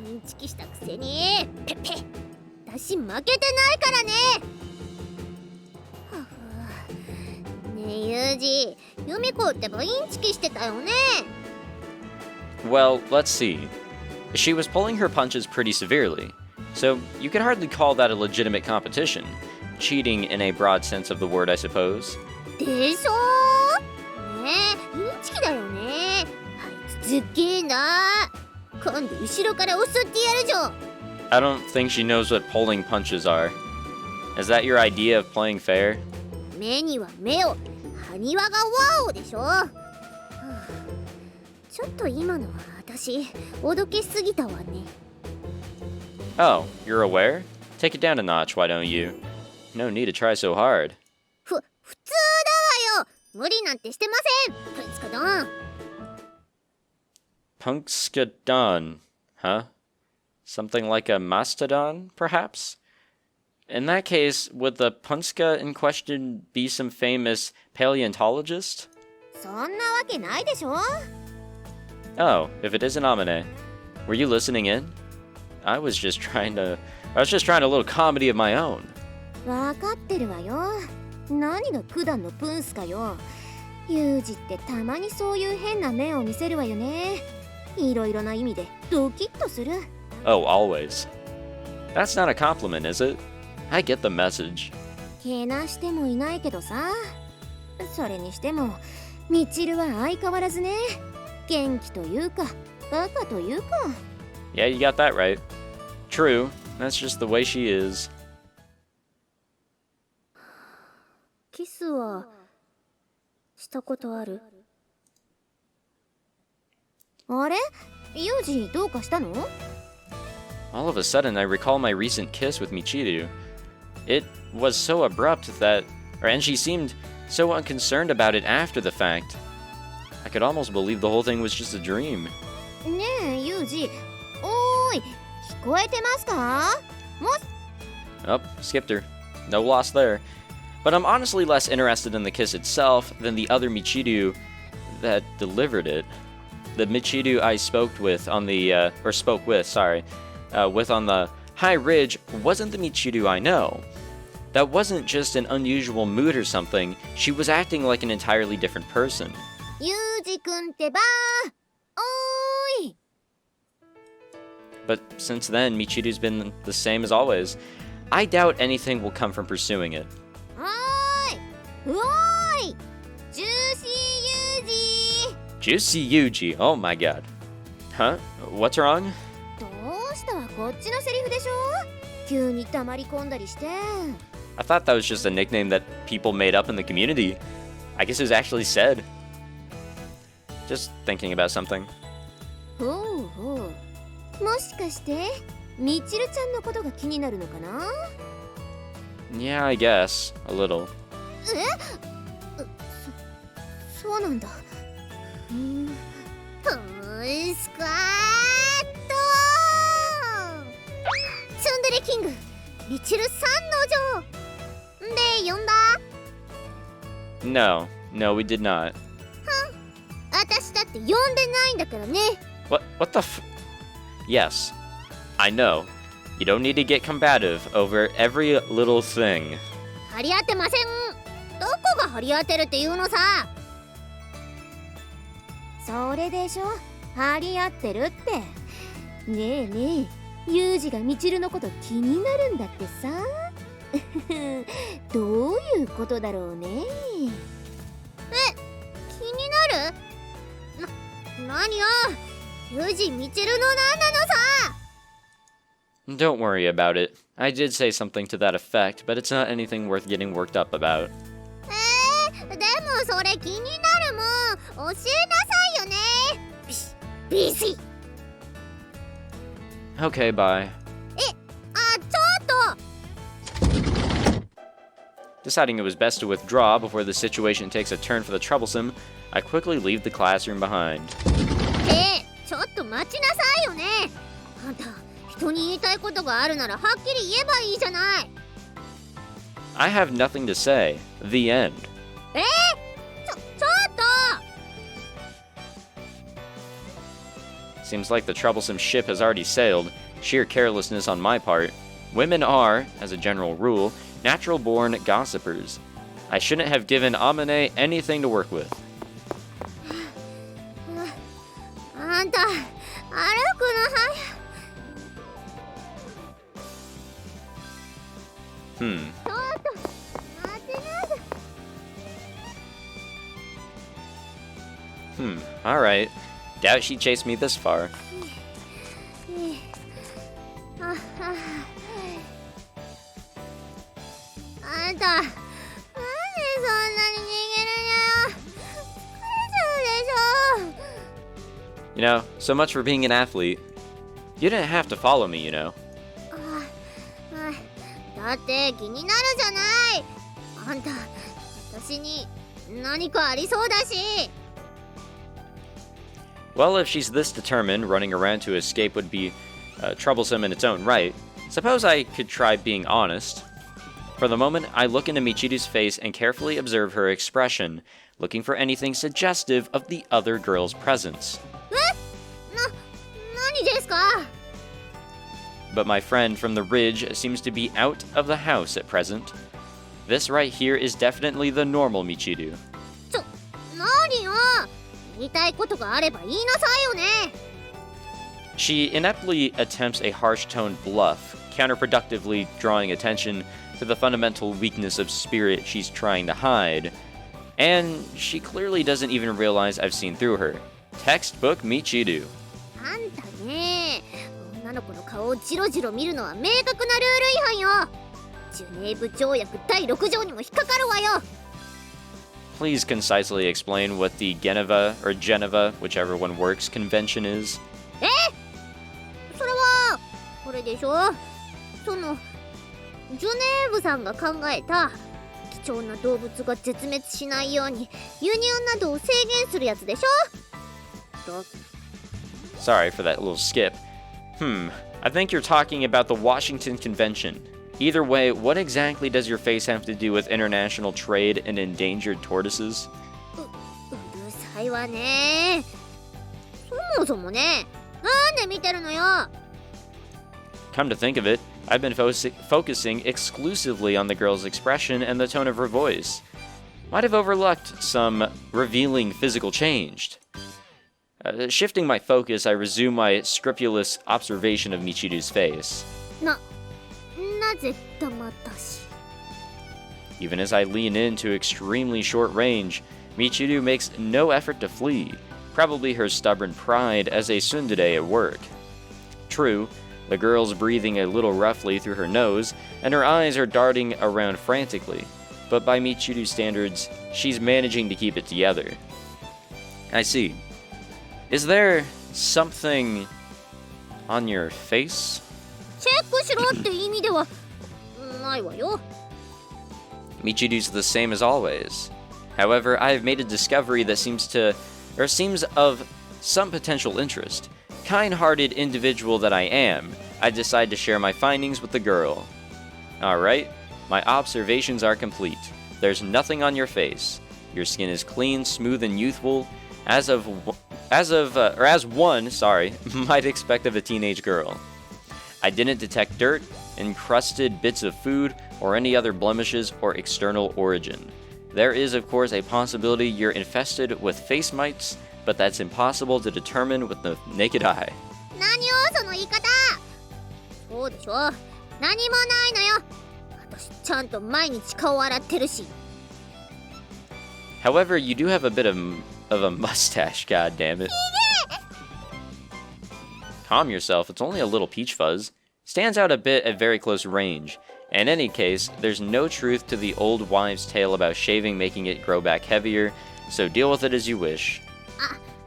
Speaker 2: ー。インチキしたくせに。ペッペ。私負けてないからね。はふ。ねえユージ、ユミコってばインチキしてたよね。
Speaker 1: Well, let's see. She was pulling her punches pretty severely, so you could hardly call that a legitimate competition. Cheating in a broad sense of the word, I suppose.
Speaker 2: でしょー。ねえ、インチキだよね。あいつずっげーな。今度後ろから襲ってやるじょ。
Speaker 1: I don't think she knows what pulling punches are. Is that your idea of playing fair?
Speaker 2: 目には目を、埴輪がワオでしょ。はあ、ちょっと今のは私、おどけすぎたわね。
Speaker 1: Oh, you're aware? Take it down a notch, why don't you? No need to try so hard.
Speaker 2: 普通だわよ。無理なんてしてません。プンスカドン。
Speaker 1: Punkskadon, huh? Something like a mastodon, perhaps? In that case, would the Punska in question be some famous paleontologist?
Speaker 2: そんなわけないでしょ。
Speaker 1: Oh, if it is an Amane. Were you listening in? I was just trying a little comedy of my own.
Speaker 2: わかってるわよ。何が九段のプンスかよ。ユージってたまにそういう変な面を見せるわよね。いろいろな意味でドキッとする。
Speaker 1: Oh, always. That's not a compliment, is it? I get the message.
Speaker 2: けなしてもいないけどさ。それにしても、ミチルは相変わらずね。元気というか、バカというか。
Speaker 1: Yeah, you got that right. True, that's just the way she is.
Speaker 2: キスはしたことある？あれ？ユージどうかしたの？
Speaker 1: All of a sudden, I recall my recent kiss with Michiru. It was so abrupt and she seemed so unconcerned about it after the fact. I could almost believe the whole thing was just a dream.
Speaker 2: ねえ、ユージ。おーい、聞こえてますか？Oh,
Speaker 1: skipped her. No loss there. But I'm honestly less interested in the kiss itself than the other Michiru that delivered it. The Michiru I spoke with on the high ridge wasn't the Michiru I know. That wasn't just an unusual mood or something. She was acting like an entirely different person.
Speaker 2: ユージくんってばー。おーい。
Speaker 1: But since then, Michiru's been the same as always. I doubt anything will come from pursuing it.
Speaker 2: はーい。うおーい。ジューシーユージ
Speaker 1: Juicy Yuuji, oh my god. Huh? What's wrong?
Speaker 2: どうしたはこっちのセリフでしょ。急に黙り込んだりして。
Speaker 1: I thought that was just a nickname that people made up in the community. I guess it was actually said. Just thinking about something.
Speaker 2: ほうほう。もしかしてみちるちゃんのことが気になるのかな。
Speaker 1: Yeah, I guess. A little.
Speaker 2: そうなんだ。スクワットツンデレキングみちるさんの城で呼んだ。
Speaker 1: No, we did not.
Speaker 2: 私だって呼んでないんだからね。
Speaker 1: What the Yes, I know. You don't need to get combative over every little thing.
Speaker 2: 張り合ってません。どこが張り合ってるっていうのさ。それでしょ、張り合ってるって。ねえねえ、ユージがみちるのこと気になるんだってさ。どういうことだろうね。気になる？何よ、ユージみちるのなんなのさ。
Speaker 1: Don't worry about it. I did say something to that effect, but it's not anything worth getting worked up about.
Speaker 2: でもそれ気になるもん。教えなさいよね。ビシ
Speaker 1: Okay, bye.
Speaker 2: ちょっと
Speaker 1: Deciding it was best to withdraw before the situation takes a turn for the troublesome, I quickly leave the classroom behind.
Speaker 2: ちょっと待ちなさいよね。あんた、人に言いたいことがあるならはっきり言えばいいじゃない。
Speaker 1: I have nothing to say. The end.
Speaker 2: ちょっと
Speaker 1: Seems like the troublesome ship has already sailed. Sheer carelessness on my part. Women are, as a general rule, natural-born gossipers. I shouldn't have given Amane anything to work with.
Speaker 2: あんた、歩くの早い。ちょっと待ってなさい。
Speaker 1: Alright. Doubt she chased me this far.
Speaker 2: あんた、なんでそんなに逃げるのよ。疲れちゃうでしょ。
Speaker 1: You know, so much for being an athlete. You didn't have to follow me, you know.
Speaker 2: だって気になるじゃない。あんた、私に何かありそうだし。
Speaker 1: Well, if she's this determined, running around to escape would be troublesome in its own right. Suppose I could try being honest. For the moment, I look into Michiru's face and carefully observe her expression, looking for anything suggestive of the other girl's presence.
Speaker 2: 何ですか?
Speaker 1: But my friend from the ridge seems to be out of the house at present. This right here is definitely the normal Michiru.
Speaker 2: 何よ、言いたいことがあれば言いなさいよね。
Speaker 1: She ineptly attempts a harsh-toned bluff, counterproductively drawing attention to the fundamental weakness of spirit she's trying to hide. And she clearly doesn't even realize I've seen through her. Textbook Michiru.
Speaker 2: あんたね、女の子の顔をジロジロ見るのは明確なルール違反よ。ジュネーブ条約第6条にも引っかかるわよ。
Speaker 1: Please concisely explain what the Geneva, whichever one works, convention is.
Speaker 2: それはこれでしょ。そのジュネーブさんが考えた貴重な動物が絶滅しないように輸入などを制限するやつでしょ。
Speaker 1: Sorry for that little skip. I think you're talking about the Washington Convention. Either way, what exactly does your face have to do with international trade and endangered tortoises?
Speaker 2: うるさいわね。そもそもね、なんで見てるのよ。
Speaker 1: Come to think of it, I've been focusing exclusively on the girl's expression and the tone of her voice. Might have overlooked some revealing physical change. Shifting my focus, I resume my scrupulous observation of Michiru's face.
Speaker 2: 何
Speaker 3: ぜ黙ったし。
Speaker 1: Even as I lean into extremely short range, Michiru makes no effort to flee, probably her stubborn pride as a tsundere at work. True, the girl's breathing a little roughly through her nose, and her eyes are darting around frantically, but by Michiru's standards, she's managing to keep it together. I see. Is there something on your face?
Speaker 2: チェックしろって意味ではないわよ。
Speaker 1: Michiru's the same as always. However, I have made a discovery that seems of some potential interest. Kind-hearted individual that I am, I decide to share my findings with the girl. Alright, my observations are complete. There's nothing on your face. Your skin is clean, smooth, and youthful, as one might expect of a teenage girl. I didn't detect dirt, encrusted bits of food, or any other blemishes or external origin. There is, of course, a possibility you're infested with face mites, but that's impossible to determine with the naked eye.
Speaker 2: 何よその言い方。そうでしょ。何もないのよ。私ちゃんと毎日顔洗ってるし。
Speaker 1: However, you do have a bit of a mustache, god damn it. Calm yourself, it's only a little peach fuzz. Stands out a bit at very close range. In any case, there's no truth to the old wives' tale about shaving making it grow back heavier, so deal with it as you wish.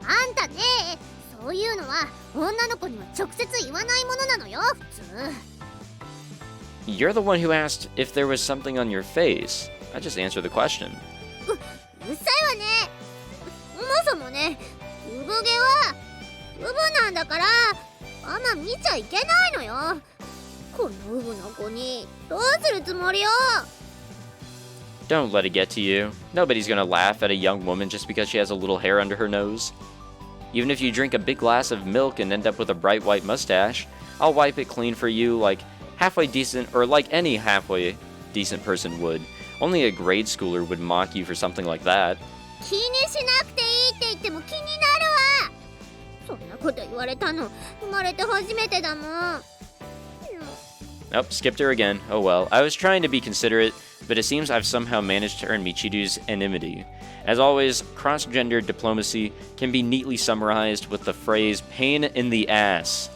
Speaker 2: あんたね、そういうのは女の子には直接言わないものなのよ、普通。
Speaker 1: You're the one who asked if there was something on your face. I just answered the question.
Speaker 2: うっさいわね。そもそもね、産毛はウブなんだからあんま見ちゃいけないのよ。このウブの子にどうするつもりよ。
Speaker 1: Don't let it get to you. Nobody's gonna laugh at a young woman just because she has a little hair under her nose. Even if you drink a big glass of milk and end up with a bright white mustache, I'll wipe it clean for you like halfway decent, or like any halfway decent person would. Only a grade schooler would mock you for something like that.
Speaker 2: 気にしなくていいって言っても気になるわ。そんなこと言われたの生まれて初めてだもん。
Speaker 1: Oh, skipped her again. Oh well. I was trying to be considerate, but it seems I've somehow managed to earn Michiru's enmity. As always, cross-gender diplomacy can be neatly summarized with the phrase pain in the ass.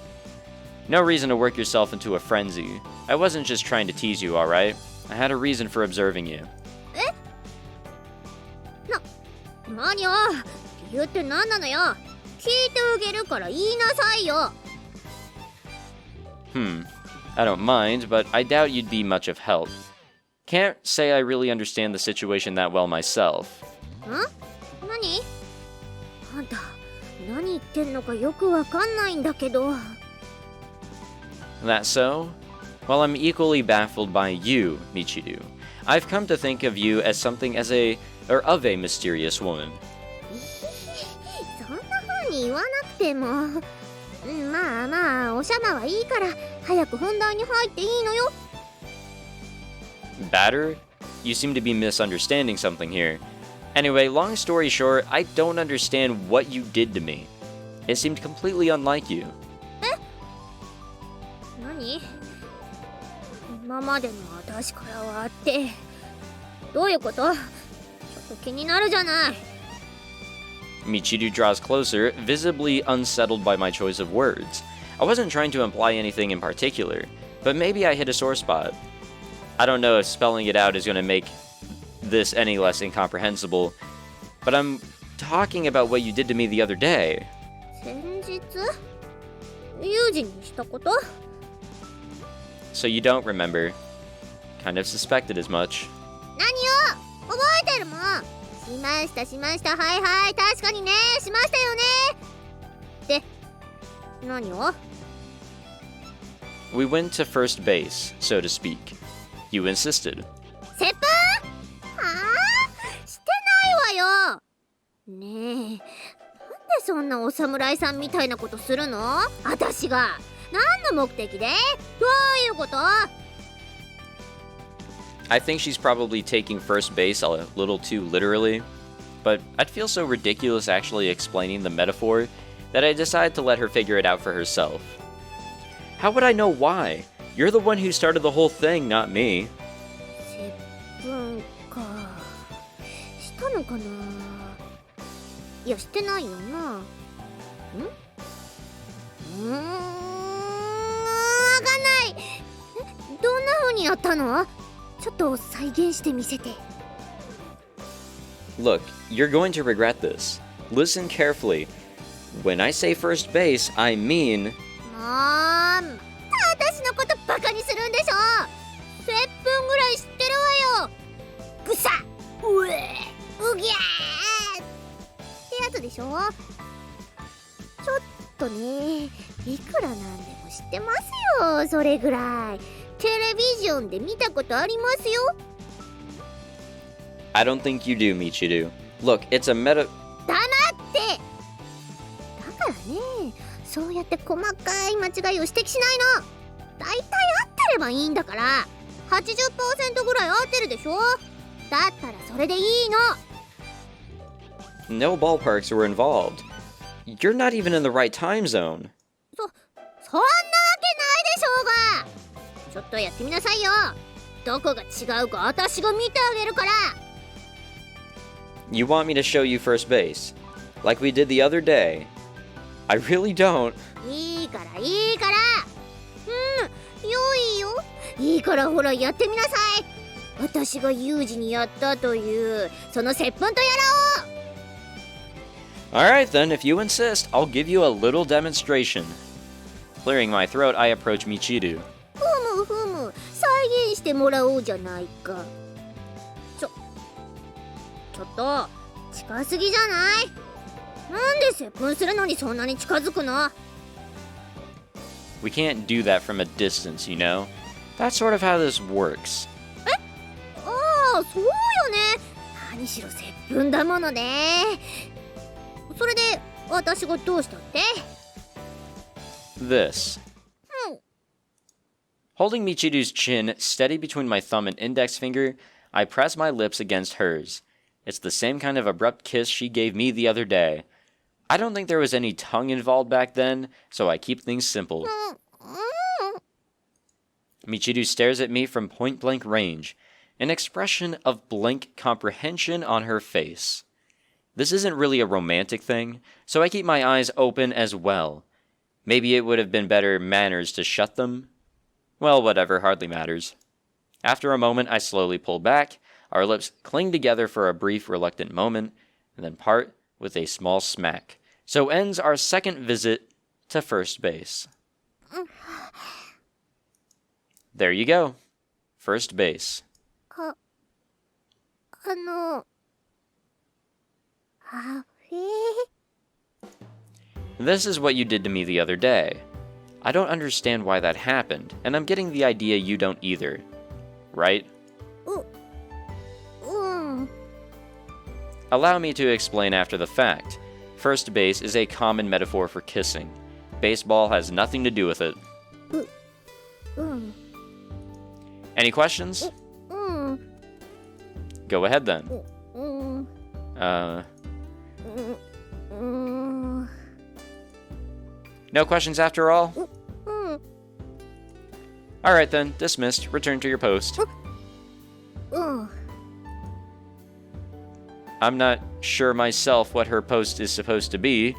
Speaker 1: No reason to work yourself into a frenzy. I wasn't just trying to tease you, alright? I had a reason for observing you.
Speaker 2: 何よ、理由って何なのよ。聞いてあげるから言いなさいよ。
Speaker 1: I don't mind, but I doubt you'd be much of help. Can't say I really understand the situation that well myself.
Speaker 2: 何？あんた、何言ってんのかよくわかんないんだけど。
Speaker 1: That so? Well, I'm equally baffled by you, Michiru. I've come to think of you as something of a mysterious woman.
Speaker 2: そんな風に言わなくても。まあまあ、おしゃまはいいから、早く本題に入っていいのよ。
Speaker 1: Battered? You seem to be misunderstanding something here. Anyway, long story short, I don't understand what you did to me. It seemed completely unlike you.
Speaker 2: 何？今までの私からはあって、どういうこと？ちょっと気になるじゃない。
Speaker 1: Michiru draws closer, visibly unsettled by my choice of words. I wasn't trying to imply anything in particular, but maybe I hit a sore spot. I don't know if spelling it out is going to make this any less incomprehensible, but I'm talking about what you did to me the other day.
Speaker 2: 先日？ユージにしたこと？
Speaker 1: So you don't remember. Kind of suspected as much.
Speaker 2: 何よ？覚えてるもん。しました、はいはい、確かにね、しましたよね。で、何を？
Speaker 1: We went to first base, so to speak. You insisted.
Speaker 2: 切符？はあ？してないわよ。ねえ、なんでそんなお侍さんみたいなことするの？私が。何の目的で？どういうこと？
Speaker 1: I think she's probably taking first base a little too literally, but I'd feel so ridiculous actually explaining the metaphor that I decided to let her figure it out for herself. How would I know why? You're the one who started the whole thing, not me.
Speaker 2: 接吻かしたのかな。いやしてないよな。わかんない。どんな風にやったの？ちょっと再現してみせて。
Speaker 1: Look, you're going to regret this. Listen carefully. When I say first base, I mean...
Speaker 2: 私のことバカにするんでしょ。10分ぐらい知ってるわよ。ぐさうえうぎゃーってやつでしょ。ちょっとね、いくらなんでも知ってますよ。それぐらいテレビジョンで見たことありますよ。
Speaker 1: I don't think you do, Michiru. Look, it's a meta...
Speaker 2: 黙って。だからね、そうやって細かい間違いを指摘しないの。だいたい合ってればいいんだから。 80% ぐらい合ってるでしょ。だったらそれでいいの。
Speaker 1: No ballparks were involved. You're not even in the right time zone.
Speaker 2: そんなわけないでしょうが。ちょっとやってみなさいよ。どこが違うか私が見てあげるから。
Speaker 1: You want me to show you first base? Like we did the other day? I really don't.
Speaker 2: いいからいいから。よいよ。いいからほらやってみなさい。私がユージにやったというその接吻とやろう。
Speaker 1: Alright then, if you insist, I'll give you a little demonstration. Clearing my throat, I approach Michiru.
Speaker 2: ふむふむ、再現してもらおうじゃないか。ちょっと近すぎじゃない？なんで接吻するのにそんなに近づくの？
Speaker 1: We can't do that from a distance, you know? That's sort of how this works.
Speaker 2: ああ、そうよね。何しろ接吻だものね。それで私がどうしたって？
Speaker 1: This. Holding Michiru's chin steady between my thumb and index finger, I press my lips against hers. It's the same kind of abrupt kiss she gave me the other day. I don't think there was any tongue involved back then, so I keep things simple. Michiru stares at me from point-blank range, an expression of blank comprehension on her face. This isn't really a romantic thing, so I keep my eyes open as well. Maybe it would have been better manners to shut them. Well, whatever, hardly matters. After a moment, I slowly pull back. Our lips cling together for a brief, reluctant moment, and then part with a small smack. So ends our second visit to first base. There you go. First base. This is what you did to me the other day. I don't understand why that happened, and I'm getting the idea you don't either. Right? Allow me to explain after the fact. First base is a common metaphor for kissing. Baseball has nothing to do with it. Any questions? Go ahead then. No questions after all? Alright then, dismissed. Return to your post. I'm not sure myself what her post is supposed to be,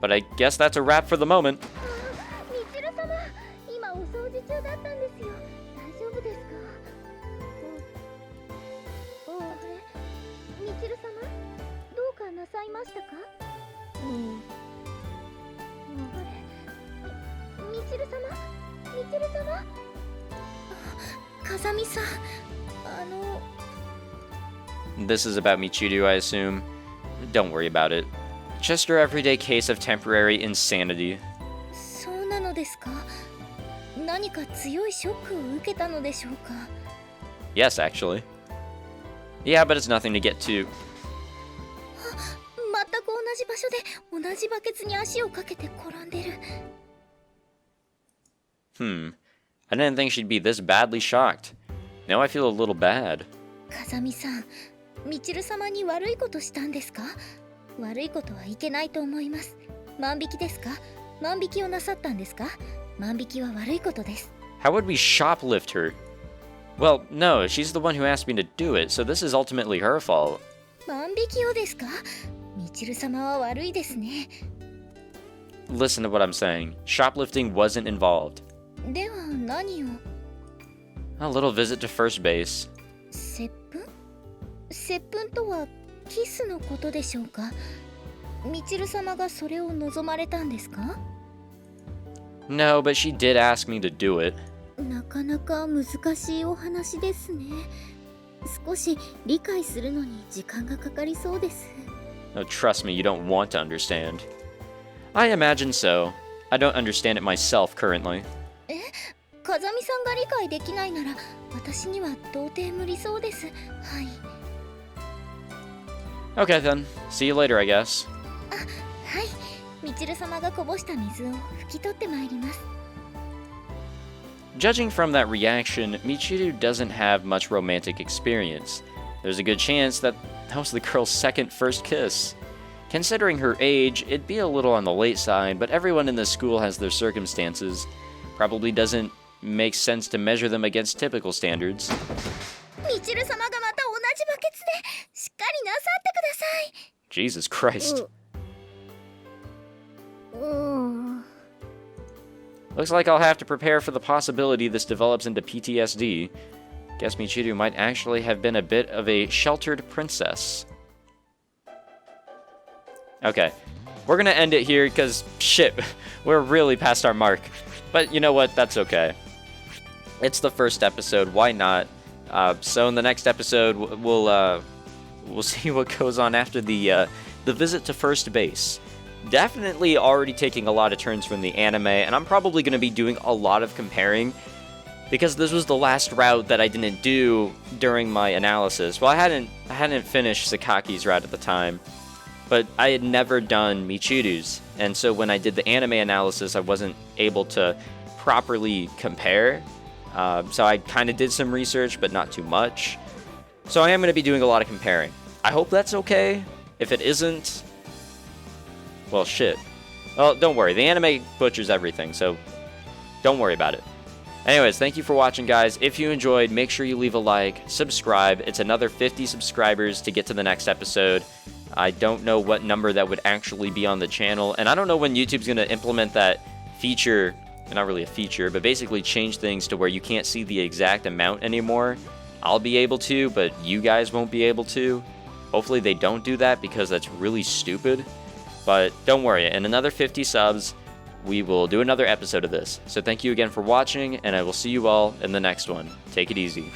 Speaker 1: but I guess that's a wrap for the moment.
Speaker 3: 今お掃除中だったんですよ。大丈夫ですか？ミチル様、どうかなさいましたか？ミチル様、風見さん、
Speaker 1: This is about Michiru, I assume. Don't worry about it. Just your everyday case of temporary insanity.
Speaker 3: そうなのですか？何か強いショックを受けたのでしょうか？
Speaker 1: Yes, actually. Yeah, but it's nothing to get too...
Speaker 3: 全く同じ場所で同じバケツに足をかけて転んでる。
Speaker 1: I didn't think she'd be this badly shocked. Now I feel a little bad.
Speaker 3: 風見さん、ミチル様に悪いことしたんですか？悪いことはいけないと思います。万引きですか？万引きをなさったんですか？万引きは悪いことです。
Speaker 1: How would we shoplift her? Well, no, she's the one who asked me to do it, so this is ultimately her fault.
Speaker 3: 万引きをですか？みちる様は悪いですね。
Speaker 1: Listen to what I'm saying. Shoplifting wasn't involved.
Speaker 3: では何を？
Speaker 1: A little visit to first base.
Speaker 3: 接吻？接吻とはキスのことでしょうか？みちる様がそれを望まれたんですか？
Speaker 1: No, but she did ask me to do it.
Speaker 3: なかなか難しいお話ですね。少し理解するのに時間がかかりそうです。
Speaker 1: No, trust me, you don't want to understand. I imagine so. I don't understand it myself currently.
Speaker 3: 風見さんが理解できないなら私には到底無理そうです。はい。
Speaker 1: Okay then. See you later, I guess.
Speaker 3: はい。みちる様がこぼした水を拭き取ってまいります。
Speaker 1: Judging from that reaction, Michiru doesn't have much romantic experience. There's a good chance that was the girl's second first kiss. Considering her age, it'd be a little on the late side, but everyone in this school has their circumstances. Probably doesn't make sense to measure them against typical standards.
Speaker 3: みちる様がまた同じバケツでしっかりなさってください。
Speaker 1: Jesus Christ. Looks like I'll have to prepare for the possibility this develops into PTSD. Guess Michiru might actually have been a bit of a sheltered princess. Okay, we're gonna end it here because, shit, we're really past our mark. But you know what, that's okay. It's the first episode, why not? So in the next episode, we'll see what goes on after the visit to first base. Definitely already taking a lot of turns from the anime, and I'm probably going to be doing a lot of comparing because this was the last route that I didn't do during my analysis. Well, I hadn't finished Sakaki's route at the time, but I had never done Michiru's, and so when I did the anime analysis, I wasn't able to properly compare. So I kind of did some research, but not too much. So I am going to be doing a lot of comparing. I hope that's okay. If it isn't, well, shit. Well, don't worry. The anime butchers everything, so don't worry about it. Anyways, thank you for watching, guys. If you enjoyed, make sure you leave a like, subscribe. It's another 50 subscribers to get to the next episode. I don't know what number that would actually be on the channel, and I don't know when YouTube's going to implement that feature, not really a feature, but basically change things to where you can't see the exact amount anymore. I'll be able to, but you guys won't be able to. Hopefully they don't do that because that's really stupid. But don't worry, in another 50 subs, we will do another episode of this. So thank you again for watching, and I will see you all in the next one. Take it easy.